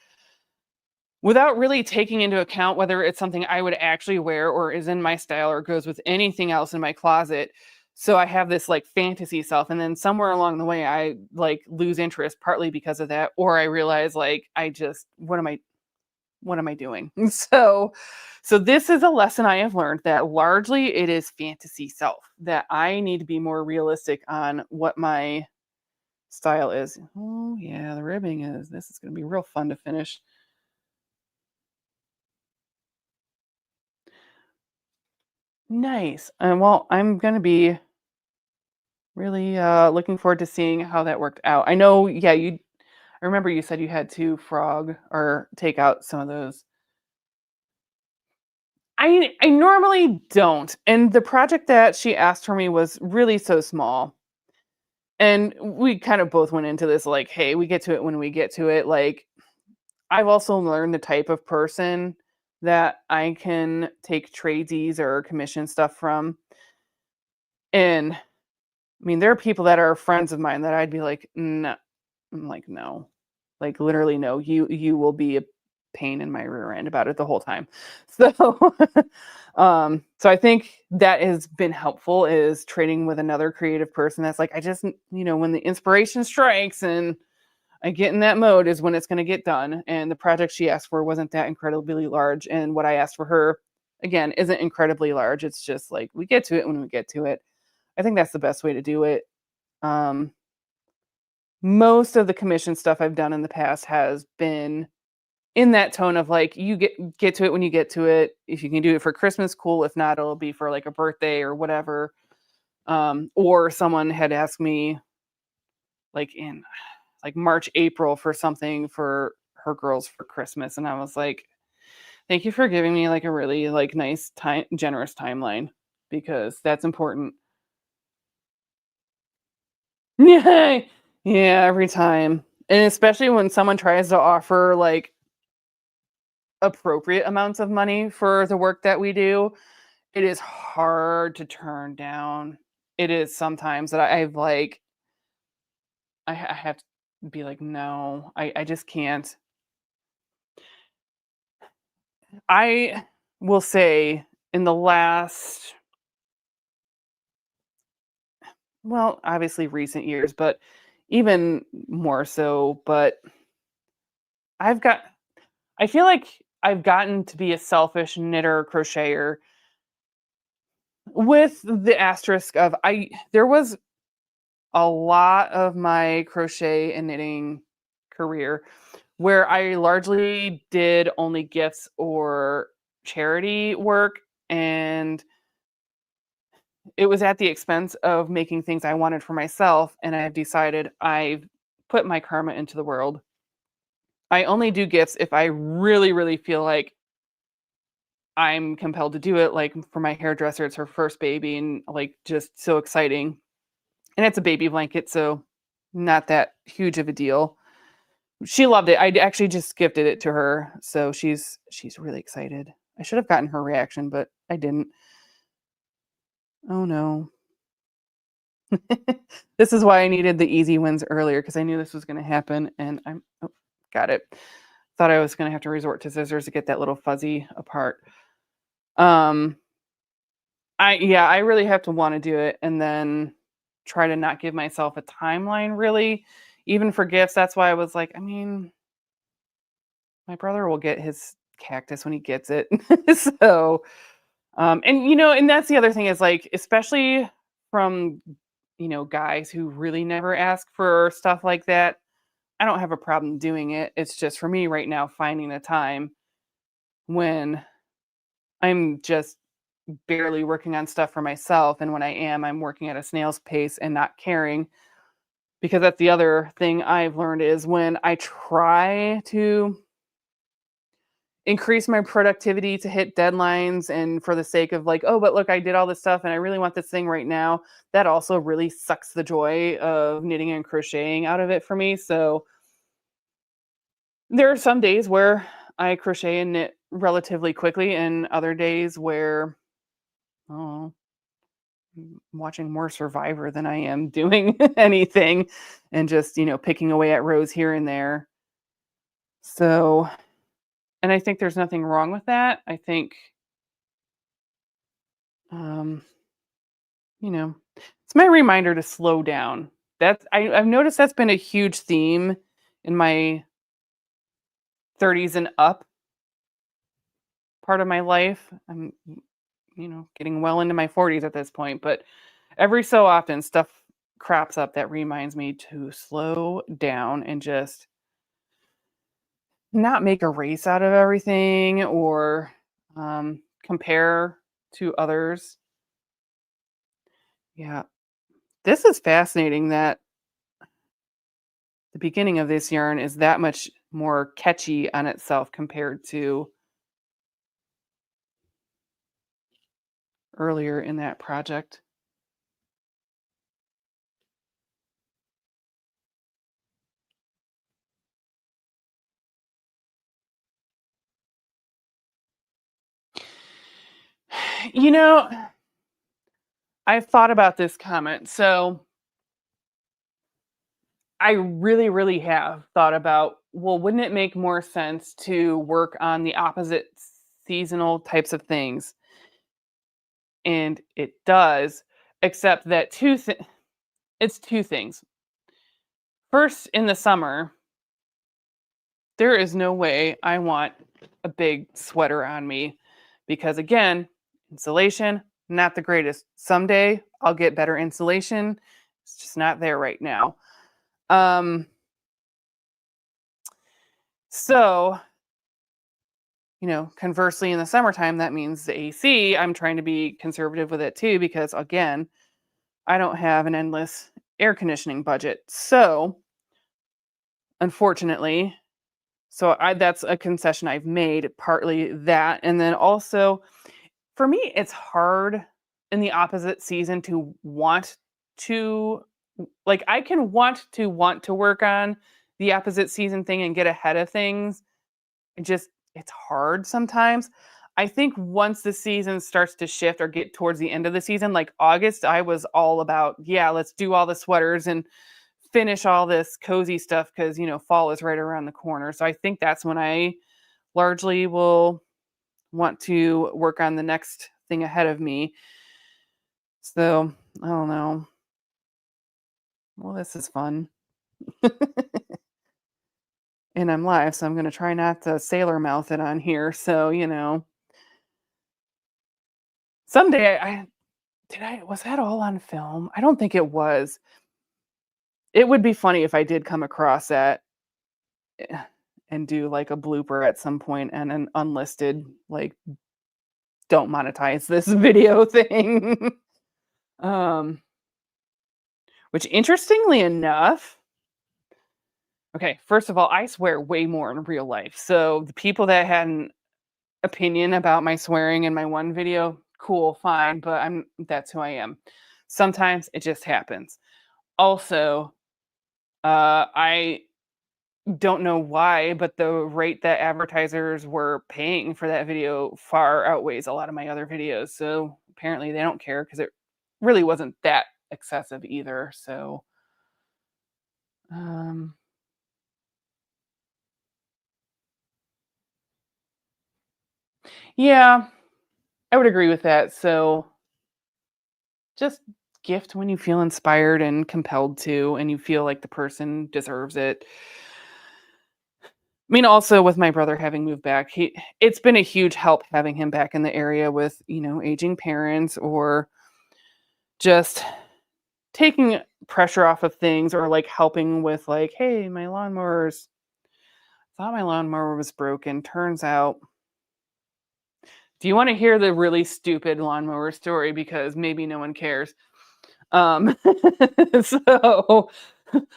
without really taking into account whether it's something I would actually wear or is in my style or goes with anything else in my closet. So I have this like fantasy self, and then somewhere along the way I like lose interest partly because of that, or I realize like I just what am I doing? So this is a lesson I have learned that largely it is fantasy self, that I need to be more realistic on what my style is. Oh yeah, the ribbing is this is going to be real fun to finish. Nice. And well, I'm going to be really looking forward to seeing how that worked out. I know, yeah, I remember you said you had to frog or take out some of those. I normally don't. And the project that she asked for me was really so small. And we kind of both went into this like, hey, we get to it when we get to it. Like, I've also learned the type of person that I can take tradesies or commission stuff from. And I mean, there are people that are friends of mine that I'd be like, no, I'm like, no, like literally, no, you will be a pain in my rear end about it the whole time. So, so I think that has been helpful is trading with another creative person that's like, I just, when the inspiration strikes and I get in that mode is when it's going to get done. And the project she asked for wasn't that incredibly large. And what I asked for her, again, isn't incredibly large. It's just like we get to it when we get to it. I think that's the best way to do it. Um, most of the commission stuff I've done in the past has been in that tone of like you get to it when you get to it. If you can do it for Christmas, cool. If not, it'll be for like a birthday or whatever. Or someone had asked me like in like March, April for something for her girls for Christmas. And I was like, thank you for giving me like a really like nice time generous timeline because that's important. Yeah. Yeah, every time. And especially when someone tries to offer like appropriate amounts of money for the work that we do, it is hard to turn down. It is sometimes that I've like I have to be like, no, I just can't. I will say in the last, well, obviously recent years, but even more so, but I've got I feel like I've gotten to be a selfish knitter crocheter with the asterisk of I there was a lot of my crochet and knitting career where I largely did only gifts or charity work, and it was at the expense of making things I wanted for myself, and I've decided I've put my karma into the world. I only do gifts if I really, really feel like I'm compelled to do it. Like for my hairdresser, it's her first baby and like just so exciting. And it's a baby blanket, so not that huge of a deal. She loved it. I actually just gifted it to her, so she's really excited. I should have gotten her reaction, but I didn't. Oh no. This is why I needed the easy wins earlier because I knew this was going to happen, and I'm oh, got it. Thought I was going to have to resort to scissors to get that little fuzzy apart. Um, I really have to want to do it, and then try to not give myself a timeline. Really, even for gifts. That's why I was like, I mean, my brother will get his cactus when he gets it, so and and that's the other thing is like, especially from guys who really never ask for stuff like that. I don't have a problem doing it. It's just for me right now finding the time when I'm just barely working on stuff for myself. And when I am, I'm working at a snail's pace and not caring. Because that's the other thing I've learned is when I try to increase my productivity to hit deadlines and for the sake of like, oh, but look, I did all this stuff and I really want this thing right now. That also really sucks the joy of knitting and crocheting out of it for me. So there are some days where I crochet and knit relatively quickly, and other days where, oh, I'm watching more Survivor than I am doing anything and just, picking away at rows here and there. So, and I think there's nothing wrong with that. I think, um, you know, It's my reminder to slow down. I've noticed that's been a huge theme in my 30s and up part of my life. I'm, getting well into my 40s at this point, but every so often stuff crops up that reminds me to slow down and just not make a race out of everything or compare to others. Yeah, this is fascinating that the beginning of this yarn is that much more catchy on itself compared to earlier in that project. You know, I've thought about this comment. So I really, really have thought about, well, wouldn't it make more sense to work on the opposite seasonal types of things? And it does, except that it's two things. First, in the summer, there is no way I want a big sweater on me because, again, insulation, not the greatest. Someday I'll get better insulation. It's just not there right now. Um, so, conversely, in the summertime, that means the AC, I'm trying to be conservative with it too because, again, I don't have an endless air conditioning budget. So, unfortunately, that's a concession I've made, partly that. And then also, for me, it's hard in the opposite season to want to, like, I can want to work on the opposite season thing and get ahead of things. It's hard sometimes. I think once the season starts to shift or get towards the end of the season, like August, I was all about, yeah, let's do all the sweaters and finish all this cozy stuff because, fall is right around the corner. So I think that's when I largely will want to work on the next thing ahead of me. So I don't know. Well, this is fun. And I'm live, so I'm going to try not to sailor mouth it on here. So, someday was that all on film? I don't think it was. It would be funny if I did come across that eh, and do like a blooper at some point and an unlisted, like, don't monetize this video thing. um, which interestingly enough, okay, first of all, I swear way more in real life. So the people that had an opinion about my swearing in my one video, cool, fine, but that's who I am. Sometimes it just happens. Also, I don't know why, but the rate that advertisers were paying for that video far outweighs a lot of my other videos. So apparently they don't care because it really wasn't that excessive either. So, um, yeah, I would agree with that. So just gift when you feel inspired and compelled to, and you feel like the person deserves it. I mean, also with my brother having moved back, it's been a huge help having him back in the area with, aging parents or just taking pressure off of things or like helping with like, hey, my lawnmower's thought my lawnmower was broken. Turns out, do you want to hear the really stupid lawnmower story? Because maybe no one cares. Um, so,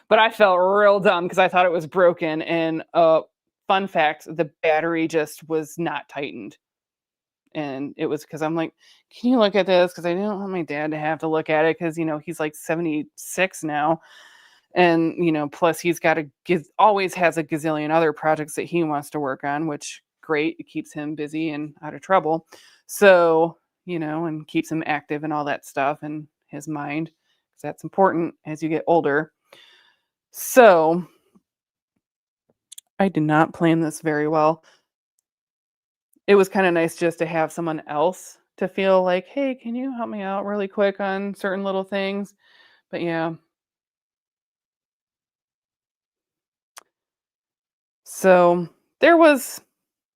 but I felt real dumb because I thought it was broken. And fun fact, the battery just was not tightened. And it was because I'm like, can you look at this? Because I didn't want my dad to have to look at it because, he's like 76 now. And, plus he's got always has a gazillion other projects that he wants to work on, which great. It keeps him busy and out of trouble. So, and keeps him active and all that stuff and his mind, because that's important as you get older. So I did not plan this very well. It was kind of nice just to have someone else to feel like, hey, can you help me out really quick on certain little things? But yeah. So there was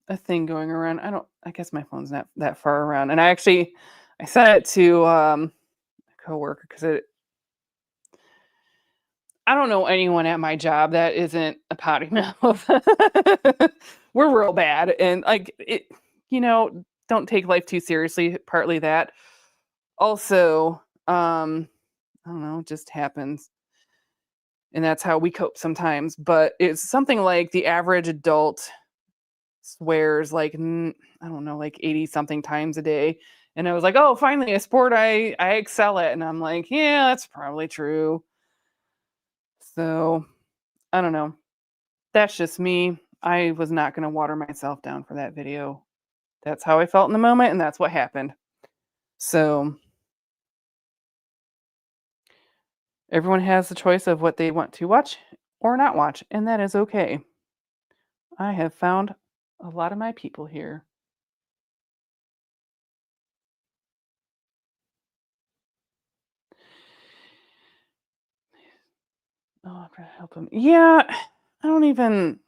a thing going around. I guess my phone's not that far around. And I sent it to a coworker because I don't know anyone at my job that isn't a potty mouth. We're real bad. And like it, don't take life too seriously, partly that. Also, I don't know, it just happens. And that's how we cope sometimes. But it's something like the average adult swears like I don't know, like 80 something times a day. And I was like, oh, finally a sport I excel at. And I'm like, yeah, that's probably true. So I don't know. That's just me. I was not going to water myself down for that video. That's how I felt in the moment, and that's what happened. So everyone has the choice of what they want to watch or not watch, and that is okay. I have found a lot of my people here. Oh, I'm trying to help them. Yeah, I don't even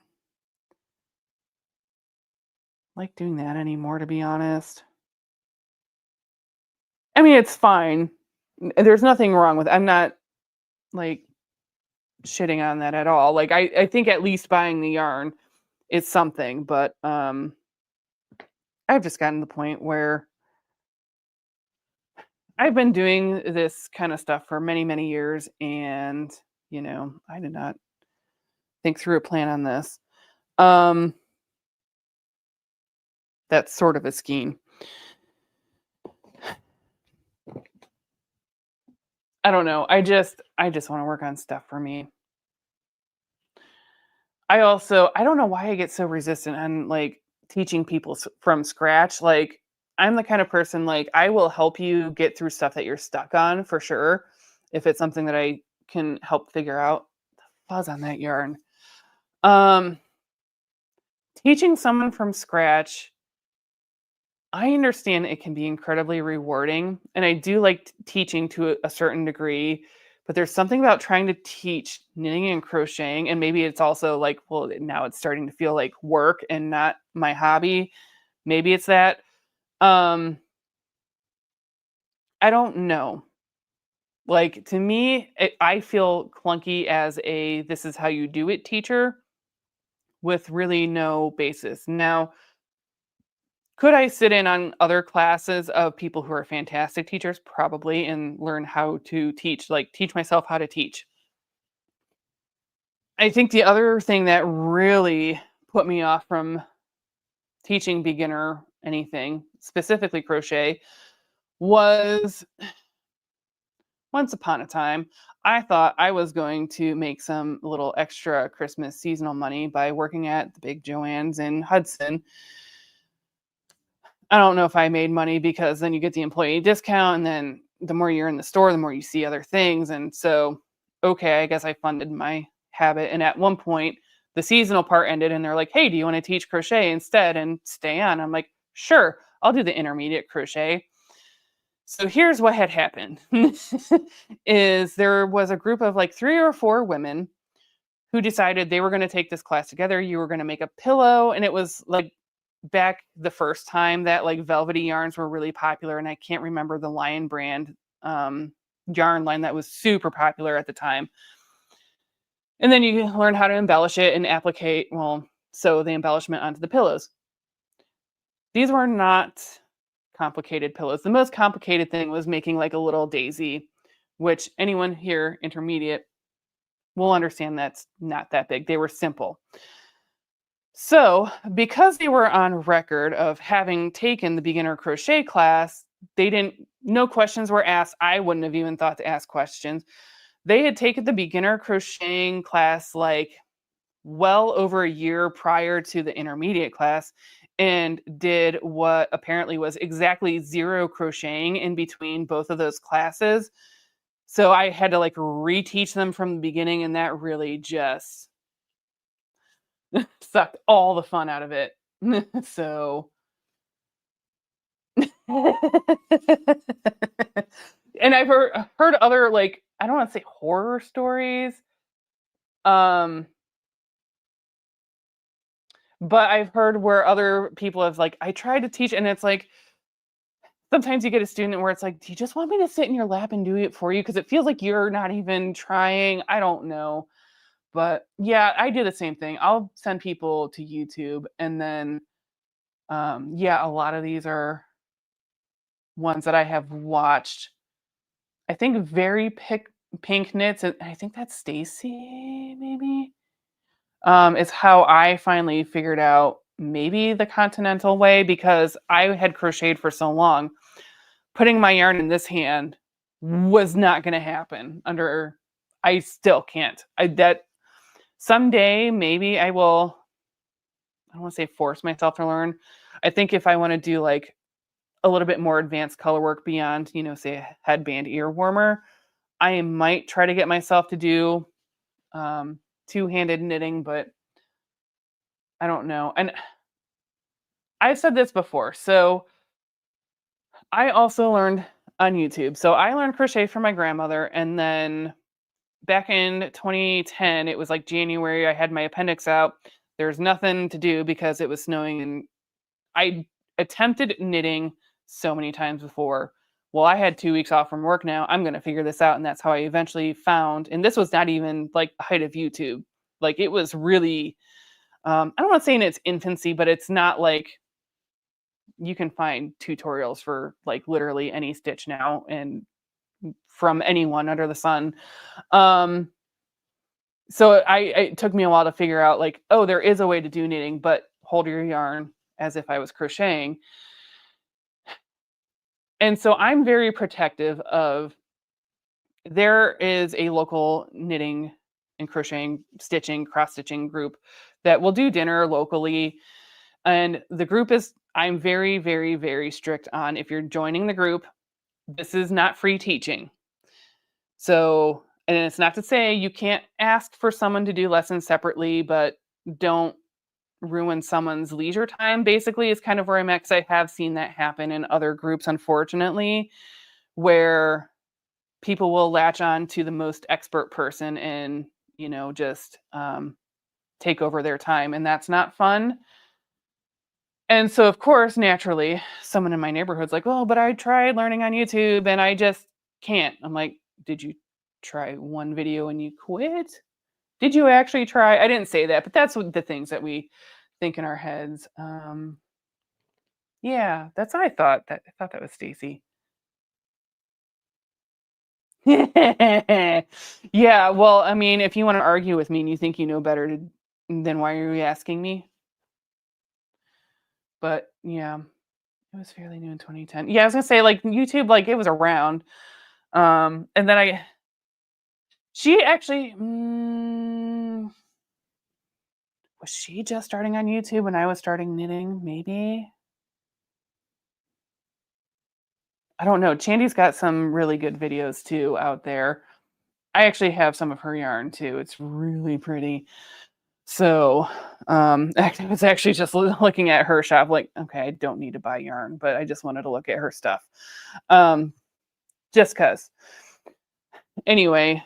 like doing that anymore, to be honest. I mean, it's fine. There's nothing wrong with. I'm not like shitting on that at all. Like I think at least buying the yarn is something, but I've just gotten to the point where I've been doing this kind of stuff for many, many years, and I did not think through a plan on this. Um, that's sort of a scheme. I don't know. I just want to work on stuff for me. I don't know why I get so resistant on like teaching people from scratch. Like I'm the kind of person like I will help you get through stuff that you're stuck on for sure if it's something that I can help figure out. Pause on that yarn. Um Teaching someone from scratch, I understand it can be incredibly rewarding, and I do like teaching to a certain degree, but there's something about trying to teach knitting and crocheting, and maybe it's also like, well, now it's starting to feel like work and not my hobby. Maybe it's that. Um, I don't know. Like to me, I feel clunky as a this is how you do it teacher with really no basis. Now, could I sit in on other classes of people who are fantastic teachers? Probably, and learn how to teach, like teach myself how to teach. I think the other thing that really put me off from teaching beginner anything, specifically crochet, was once upon a time, I thought I was going to make some little extra Christmas seasonal money by working at the big Joann's in Hudson. I don't know if I made money because then you get the employee discount, and then the more you're in the store, the more you see other things. And so, okay, I guess I funded my habit. And at one point, the seasonal part ended, and they're like, "Hey, do you want to teach crochet instead and stay on?" I'm like, "Sure, I'll do the intermediate crochet." So here's what had happened: is there was a group of like 3 or 4 women who decided they were going to take this class together. You were going to make a pillow, and it was like back the first time that like velvety yarns were really popular, and I can't remember the Lion brand yarn line that was super popular at the time. And then you learn how to embellish it and applicate, well, sew the embellishment onto the pillows. These were not complicated pillows. The most complicated thing was making like a little daisy, which anyone here intermediate will understand that's not that big. They were simple. So, because they were on record of having taken the beginner crochet class, no questions were asked. I wouldn't have even thought to ask questions. They had taken the beginner crocheting class like well over a year prior to the intermediate class and did what apparently was exactly zero crocheting in between both of those classes. So I had to like reteach them from the beginning, and that really just sucked all the fun out of it. So And I've heard other, like, I don't want to say horror stories, um, but I've heard where other people have, like, I tried to teach, and it's like sometimes you get a student where it's like, do you just want me to sit in your lap and do it for you? Because it feels like you're not even trying. I don't know. But yeah, I do the same thing. I'll send people to YouTube, and then yeah, a lot of these are ones that I have watched. I think Very Pink Knits, and I think that's Stacy, maybe. Is how I finally figured out maybe the continental way, because I had crocheted for so long. Putting my yarn in this hand was not going to happen under. I still can't. I that someday maybe I will. I don't want to say force myself to learn. I think if I want to do like a little bit more advanced color work beyond, say a headband ear warmer, I might try to get myself to do um, two-handed knitting, but I don't know. And I've said this before. So I also learned on YouTube. So I learned crochet from my grandmother, and then back in 2010, it was like January, I had my appendix out. There's nothing to do because it was snowing, and I attempted knitting so many times before. Well, I had 2 weeks off from work now. I'm going to figure this out. And that's how I eventually found, and this was not even like the height of YouTube. Like it was really, I don't want to say in its infancy, but it's not like you can find tutorials for like literally any stitch now and from anyone under the sun. Um, so it took me a while to figure out like, oh, there is a way to do knitting, but hold your yarn as if I was crocheting. And so I'm very protective of, there is a local knitting and crocheting, stitching, cross stitching group that will do dinner locally. And the group is, I'm very, very, very strict on, if you're joining the group, this is not free teaching. So, and it's not to say you can't ask for someone to do lessons separately, but don't ruin someone's leisure time, basically, is kind of where I'm at. Because I have seen that happen in other groups, unfortunately, where people will latch on to the most expert person and, just take over their time. And that's not fun. And so, of course, naturally, someone in my neighborhood's like, well, but I tried learning on YouTube and I just can't. I'm like, did you try one video and you quit? Did you actually try? I didn't say that, but that's what the things that we think in our heads. Yeah, that's what I thought. I thought that was Stacy. Yeah, well, I mean, if you want to argue with me and you think you know better, then why are you asking me? But yeah, it was fairly new in 2010. Yeah, I was gonna say like YouTube, like it was around. And then she actually, was she just starting on YouTube when I was starting knitting? Maybe. I don't know. Chandy's got some really good videos too out there. I actually have some of her yarn too. It's really pretty. So, I was actually just looking at her shop, like, okay, I don't need to buy yarn, but I just wanted to look at her stuff. Um, just cause. Anyway,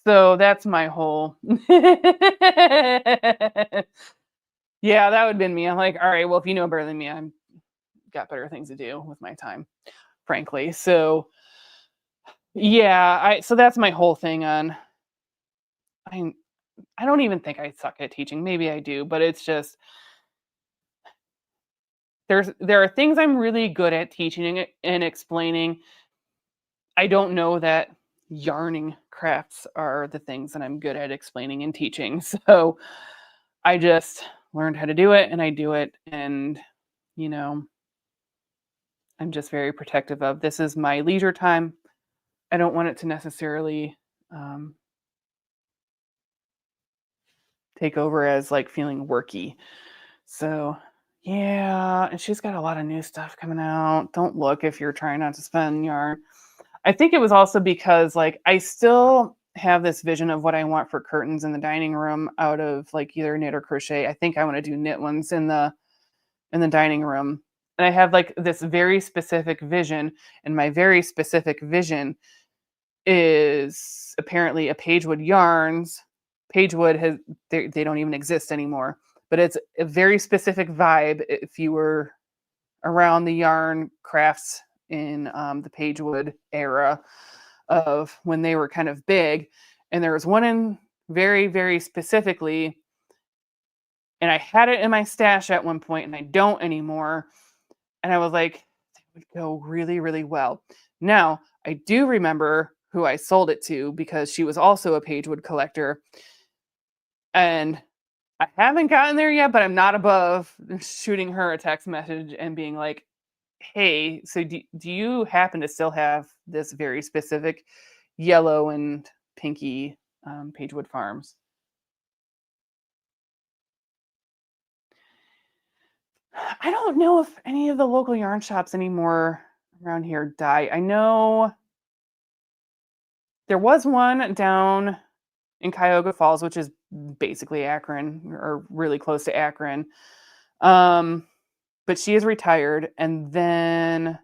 so that's my whole. Yeah, that would have been me. I'm like, all right, well, if you know better than me, I've got better things to do with my time, frankly. So yeah, so that's my whole thing on. I I don't even think I suck at teaching. Maybe I do, but it's just there are things I'm really good at teaching and explaining. I don't know that yarning crafts are the things that I'm good at explaining and teaching. So I just learned how to do it and I do it. And, you know, I'm just very protective of, this is my leisure time. I don't want it to necessarily um, take over as like feeling worky. So yeah, and she's got a lot of new stuff coming out. Don't look if you're trying not to spend yarn. I think it was also because like I still have this vision of what I want for curtains in the dining room out of like either knit or crochet. I think I want to do knit ones in the dining room. And I have like this very specific vision, and my very specific vision is apparently a Pagewood Yarns. Pagewood has they don't even exist anymore, but it's a very specific vibe if you were around the yarn crafts in the Pagewood era of when they were kind of big. And there was one in very, very specifically, and I had it in my stash at one point and I don't anymore. And I was like, it would go really, really well. Now, I do remember who I sold it to because she was also a Pagewood collector. And I haven't gotten there yet, but I'm not above shooting her a text message and being like, hey, so do you happen to still have this very specific yellow and pinky Pagewood Farms? I don't know if any of the local yarn shops anymore around here die. I know there was one down in Cuyahoga Falls, which is basically Akron or really close to Akron. Um, but she is retired. And then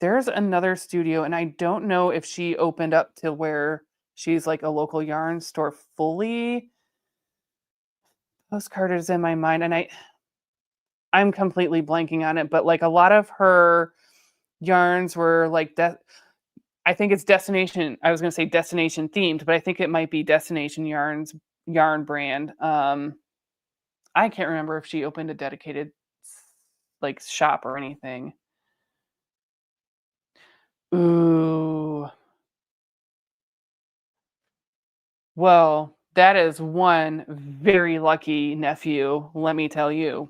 there's another studio, and I don't know if she opened up to where she's like a local yarn store fully. Postcard is in my mind, and I'm completely blanking on it, but like a lot of her yarns were like that. I think it's destination. I was going to say destination themed, but I think it might be Destination Yarns yarn brand. I can't remember if she opened a dedicated like shop or anything. Ooh. Well, that is one very lucky nephew, let me tell you.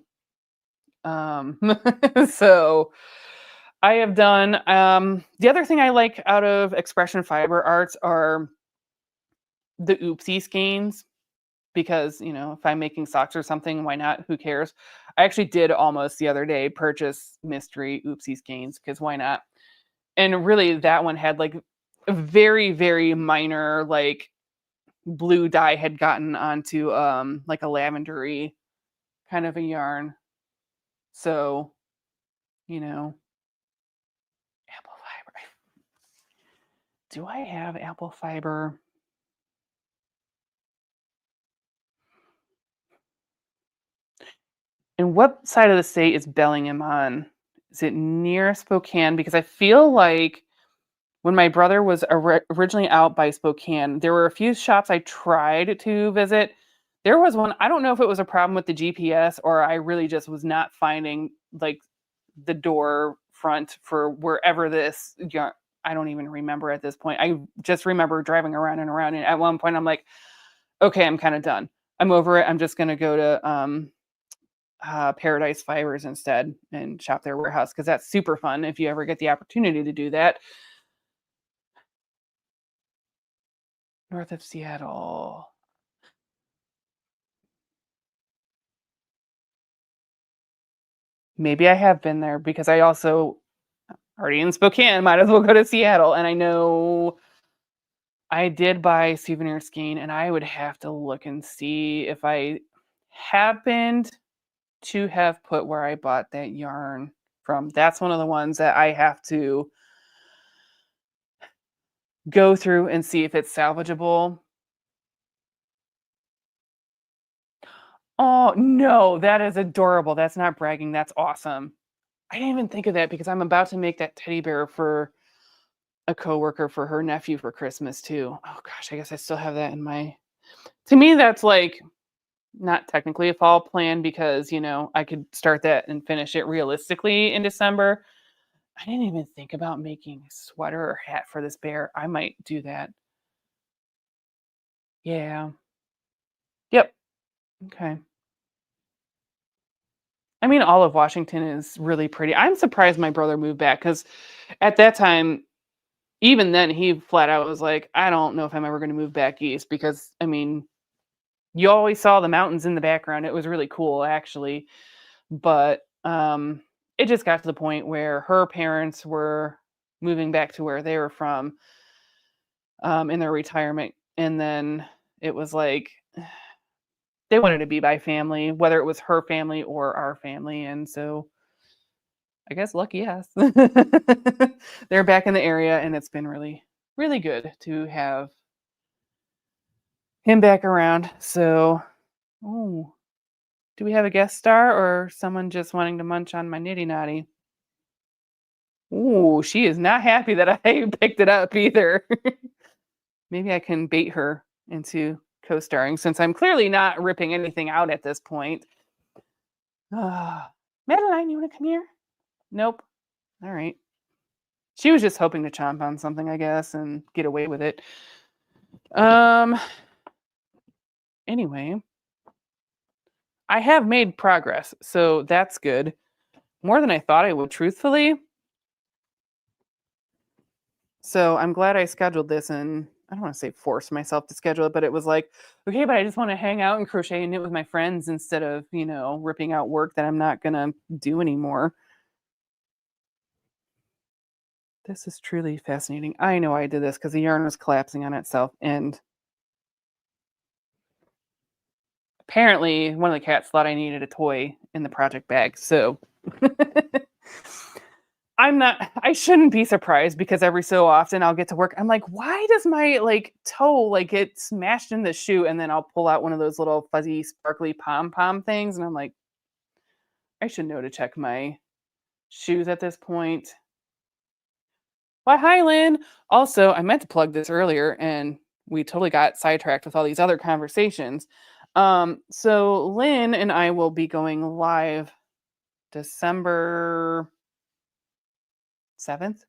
Um, so I have done the other thing I like out of expression fiber arts are the oopsie skeins because, you know, if I'm making socks or something, why not? Who cares? I actually did almost the other day purchase mystery oopsie skeins because why not? And really that one had like a very, very minor like blue dye had gotten onto like a lavendery kind of a yarn. So, you know, apple fiber. Do I have apple fiber? And what side of the state is Bellingham on? Is it near Spokane? Because I feel like when my brother was originally out by Spokane, there were a few shops I tried to visit. There was one, I don't know if it was a problem with the GPS or I really just was not finding like the door front for wherever this yarn. I don't even remember at this point. I just remember driving around and around. And at one point, I'm like, okay, I'm kind of done. I'm over it. I'm just going to go to Paradise Fibers instead and shop their warehouse because that's super fun if you ever get the opportunity to do that. North of Seattle. Maybe I have been there because I also already in Spokane, might as well go to Seattle. And I know I did buy souvenir skiing, and I would have to look and see if I happened to have put where I bought that yarn from. That's one of the ones that I have to go through and see if it's salvageable. Oh, no, that is adorable. That's not bragging. That's awesome. I didn't even think of that because I'm about to make that teddy bear for a coworker for her nephew for Christmas too. Oh gosh, I guess I still have that in my to me that's like not technically a fall plan because, you know, I could start that and finish it realistically in December. I didn't even think about making a sweater or hat for this bear. I might do that. Yeah. Yep. Okay. I mean, all of Washington is really pretty. I'm surprised my brother moved back because at that time, even then, he flat out was like, I don't know if I'm ever going to move back east because, I mean, you always saw the mountains in the background. It was really cool, actually. But it just got to the point where her parents were moving back to where they were from in their retirement. And then it was like, they wanted to be by family, whether it was her family or our family, and so I guess lucky us. They're back in the area, and it's been really, really good to have him back around. So, oh, do we have a guest star or someone just wanting to munch on my nitty naughty? Ooh, she is not happy that I picked it up either. Maybe I can bait her into co-starring since I'm clearly not ripping anything out at this point. Ah, Madeline, you want to come here? Nope. All right. She was just hoping to chomp on something, I guess, and get away with it. Um. Anyway, I have made progress, so that's good. More than I thought I would, truthfully. So I'm glad I scheduled this and I don't want to say force myself to schedule it, but it was like, okay, but I just want to hang out and crochet and knit with my friends instead of, ripping out work that I'm not going to do anymore. This is truly fascinating. I know I did this because the yarn was collapsing on itself. And apparently, one of the cats thought I needed a toy in the project bag. So I shouldn't be surprised because every so often I'll get to work. I'm like, why does my toe get smashed in the shoe? And then I'll pull out one of those little fuzzy, sparkly pom pom things. And I'm like, I should know to check my shoes at this point. Why, hi, Lynn. Also, I meant to plug this earlier and we totally got sidetracked with all these other conversations. So Lynn and I will be going live December 7th.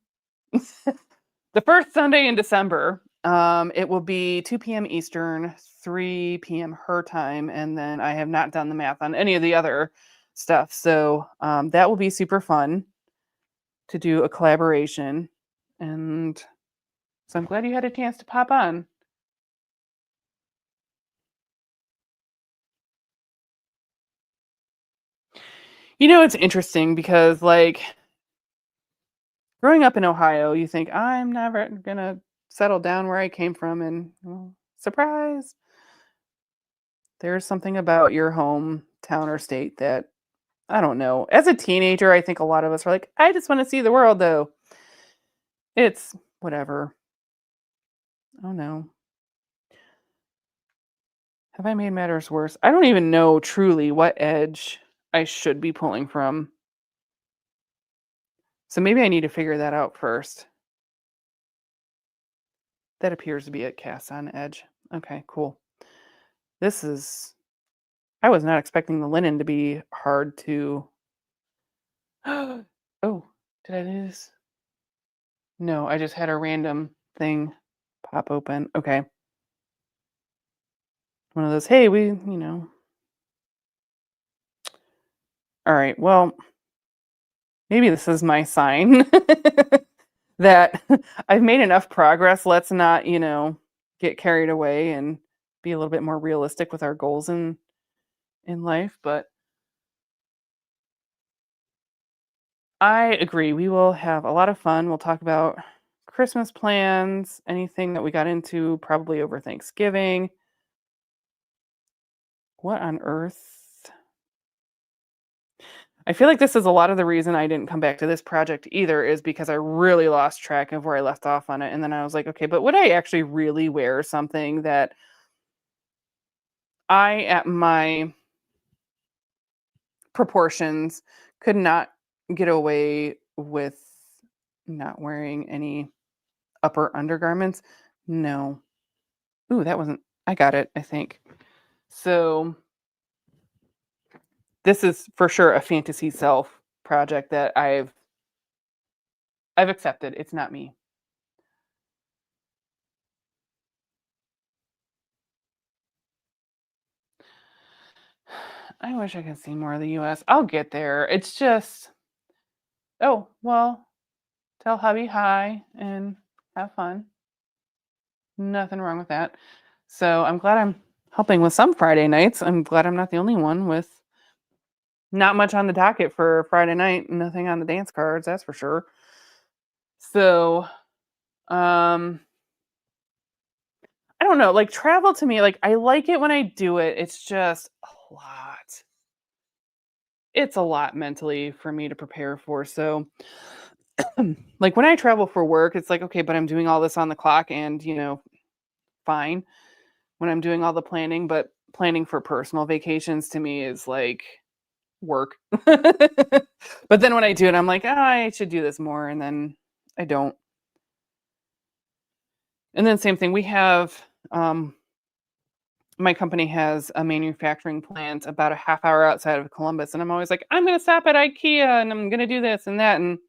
The first Sunday in December. It will be 2 p.m. Eastern, 3 p.m. her time, and then I have not done the math on any of the other stuff. So that will be super fun to do a collaboration. And so I'm glad you had a chance to pop on. It's interesting because, growing up in Ohio, you think, I'm never going to settle down where I came from. And, well, surprise, there's something about your hometown or state that I don't know. As a teenager, I think a lot of us are like, I just want to see the world, though. It's whatever. Oh, no. Have I made matters worse? I don't even know truly what edge I should be pulling from. So maybe I need to figure that out first. That appears to be a cast on edge. Okay, cool. This is, I was not expecting the linen to be hard to. Oh, did I lose? No, I just had a random thing pop open. Okay. One of those, hey, all right, well, maybe this is my sign that I've made enough progress. Let's not, get carried away and be a little bit more realistic with our goals in life. But I agree. We will have a lot of fun. We'll talk about Christmas plans, anything that we got into probably over Thanksgiving. What on earth? I feel like this is a lot of the reason I didn't come back to this project either is because I really lost track of where I left off on it. And then I was like, okay, but would I actually really wear something that I, at my proportions, could not get away with not wearing any upper undergarments? No. Ooh, that wasn't, I got it, I think. So this is for sure a fantasy self project that I've accepted. It's not me. I wish I could see more of the US. I'll get there. It's just, oh, well, tell hubby hi and have fun. Nothing wrong with that. So I'm glad I'm helping with some Friday nights. I'm glad I'm not the only one with not much on the docket for Friday night. Nothing on the dance cards, that's for sure. So, um, I don't know, like, travel to me, like, I like it when I do it, it's just a lot. It's a lot mentally for me to prepare for, so, like, when I travel for work, it's like, "Okay, but I'm doing all this on the clock and, fine." When I'm doing all the planning, but planning for personal vacations to me is like work. But then when I do it, I'm like, "Oh, I should do this more," and then I don't. And then same thing, we have, my company has a manufacturing plant about a half hour outside of Columbus, and I'm always like, "I'm gonna stop at IKEA, and I'm gonna do this and that," and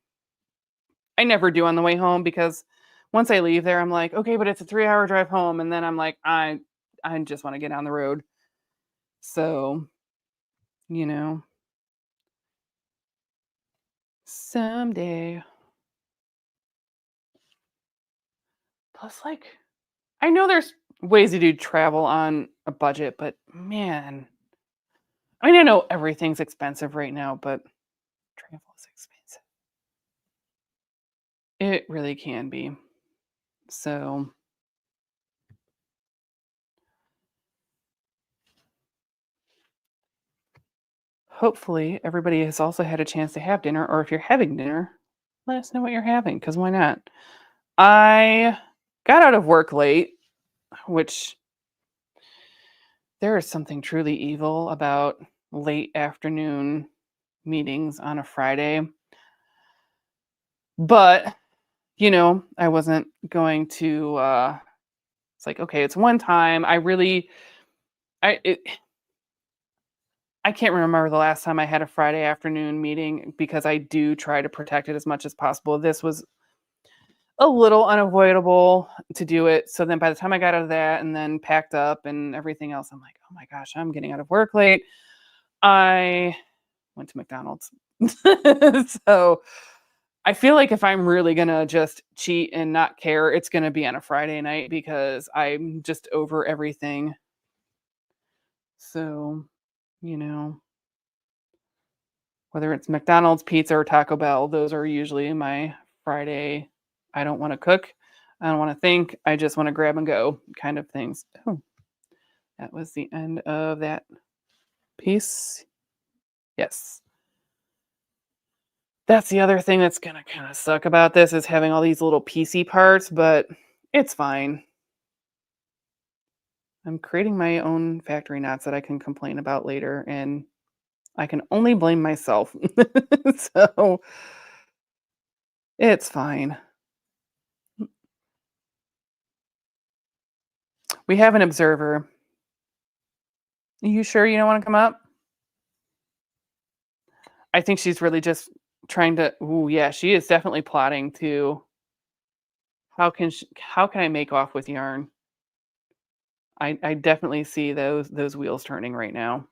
I never do on the way home because once I leave there, I'm like, "Okay, but it's a 3-hour drive home," and then I'm like, I just wanna get on the road." So, you know, someday. Plus, like, I know there's ways to do travel on a budget, but man, I mean, I know everything's expensive right now, but travel is expensive. It really can be. So, hopefully, everybody has also had a chance to have dinner, or if you're having dinner, let us know what you're having, because why not? I got out of work late, which there is something truly evil about late afternoon meetings on a Friday. But I wasn't going to, it's like, okay, it's one time. I it I can't remember the last time I had a Friday afternoon meeting because I do try to protect it as much as possible. This was a little unavoidable to do it. So then by the time I got out of that and then packed up and everything else, I'm like, "Oh my gosh, I'm getting out of work late." I went to McDonald's. So I feel like if I'm really gonna just cheat and not care, it's gonna be on a Friday night because I'm just over everything. So, you know, whether it's McDonald's, pizza, or Taco Bell, those are usually my Friday. I don't want to cook. I don't want to think. I just want to grab and go kind of things. Oh, that was the end of that piece. Yes. That's the other thing that's gonna kind of suck about this is having all these little piecey parts, but it's fine. I'm creating my own factory knots that I can complain about later, and I can only blame myself. So it's fine. We have an observer. Are you sure you don't want to come up? I think she's really just trying to. Ooh, yeah, she is definitely plotting to. How can I make off with yarn? I definitely see those wheels turning right now.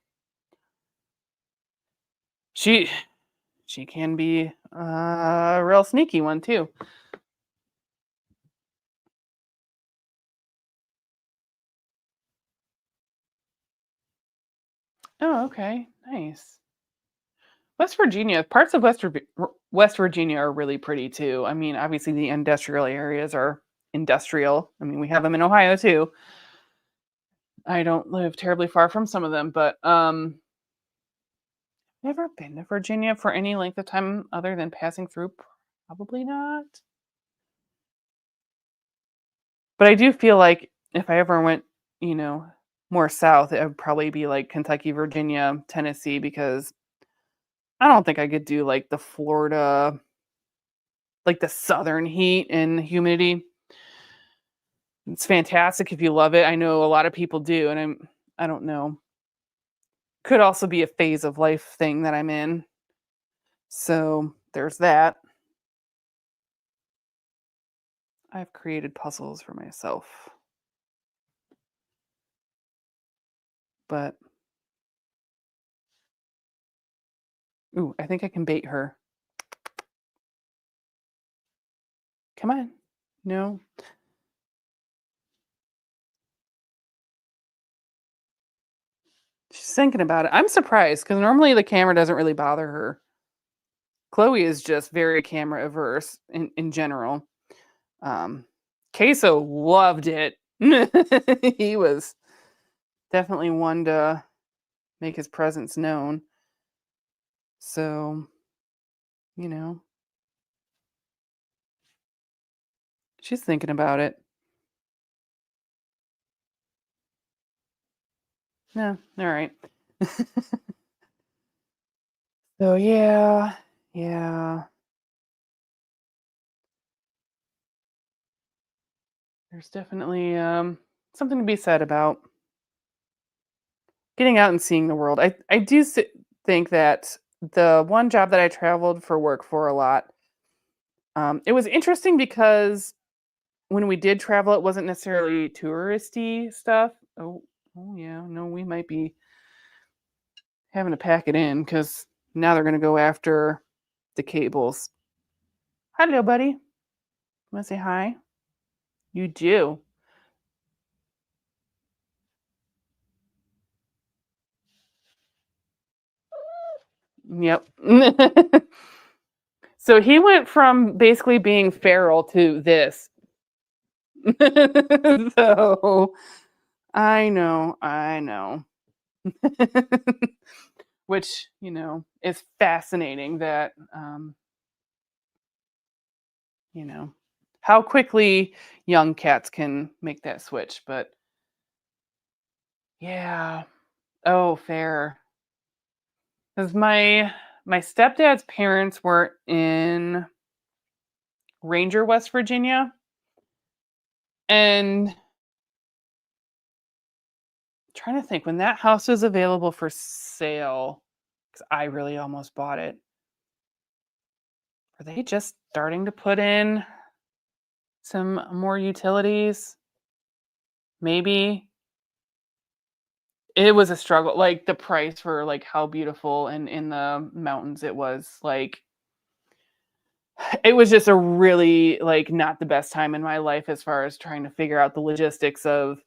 She she can be a real sneaky one too. Oh, okay, nice. West Virginia, parts of West Virginia are really pretty too. I mean, obviously the industrial areas are industrial. I mean, we have them in Ohio too. I don't live terribly far from some of them, but never been to Virginia for any length of time other than passing through. Probably not. But I do feel like if I ever went, you know, more south, it would probably be like Kentucky, Virginia, Tennessee, because I don't think I could do like the Florida, like the southern heat and humidity. It's fantastic if you love it. I know a lot of people do, and I don't know. Could also be a phase of life thing that I'm in. So there's that. I've created puzzles for myself, but ooh, I think I can bait her. Come on. No. She's thinking about it. I'm surprised because normally the camera doesn't really bother her. Chloe is just very camera averse in general. Um, Queso loved it. He was definitely one to make his presence known. So, you know, she's thinking about it. Yeah, all right. So yeah, yeah. There's definitely something to be said about getting out and seeing the world. I do think that the one job that I traveled for work for a lot, it was interesting because when we did travel, it wasn't necessarily touristy stuff. Oh, oh yeah, no, we might be having to pack it in because now they're going to go after the cables. Hello, buddy. Want to say hi? You do. Yep. So he went from basically being feral to this. So I know. Which, is fascinating that, you know, how quickly young cats can make that switch. But yeah. Oh, fair. Because my stepdad's parents were in Ranger, West Virginia, and trying to think when that house was available for sale, because I really almost bought it. Were they just starting to put in some more utilities? Maybe. It was a struggle, like, the price for, like, how beautiful and in the mountains it was, like, it was just a really, like, not the best time in my life as far as trying to figure out the logistics of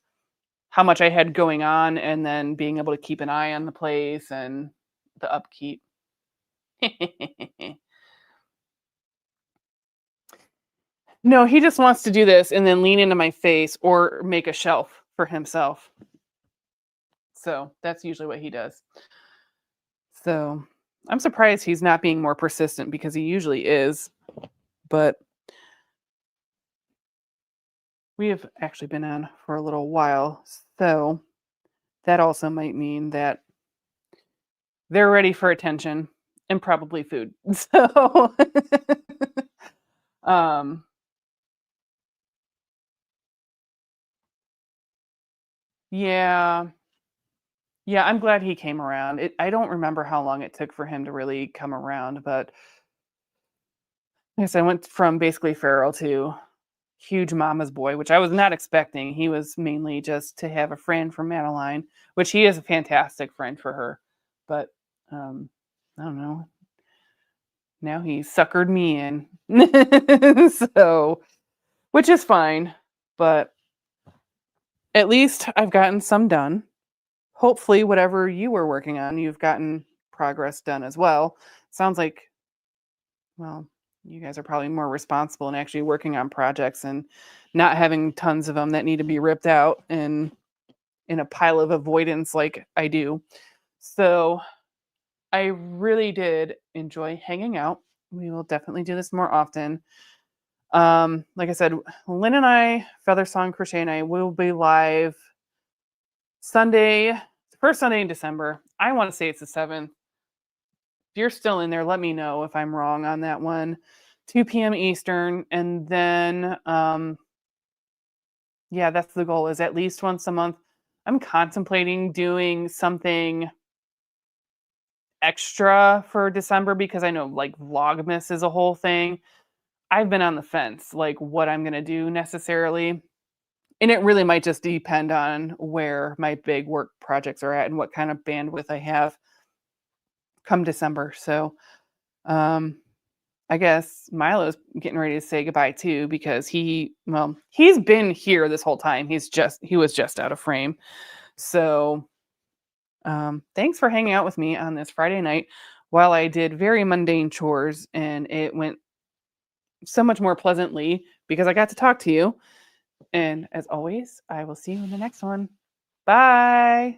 how much I had going on and then being able to keep an eye on the place and the upkeep. No, he just wants to do this and then lean into my face or make a shelf for himself. So, that's usually what he does. So, I'm surprised he's not being more persistent because he usually is, but we have actually been on for a little while, so that also might mean that they're ready for attention and probably food. So, um, yeah, yeah, I'm glad he came around. I don't remember how long it took for him to really come around, but I guess I went from basically feral to huge mama's boy, which I was not expecting. He was mainly just to have a friend from Madeline, which he is a fantastic friend for her. But um, I don't know. Now he suckered me in. So, which is fine, but at least I've gotten some done. Hopefully, whatever you were working on, you've gotten progress done as well. Sounds like, well, you guys are probably more responsible and actually working on projects and not having tons of them that need to be ripped out and in a pile of avoidance like I do. So I really did enjoy hanging out. We will definitely do this more often. Like I said, Lynn and I, Feather Song Crochet and I will be live Sunday, the first Sunday in December. I want to say it's the 7th. If you're still in there, let me know if I'm wrong on that one. 2 p.m. Eastern. And then, yeah, that's the goal is at least once a month. I'm contemplating doing something extra for December because I know like Vlogmas is a whole thing. I've been on the fence, like what I'm going to do necessarily. And it really might just depend on where my big work projects are at and what kind of bandwidth I have come December. So, um, I guess Milo's getting ready to say goodbye too because he's been here this whole time. He was just out of frame. So, thanks for hanging out with me on this Friday night while I did very mundane chores and it went so much more pleasantly because I got to talk to you. And as always, I will see you in the next one. Bye.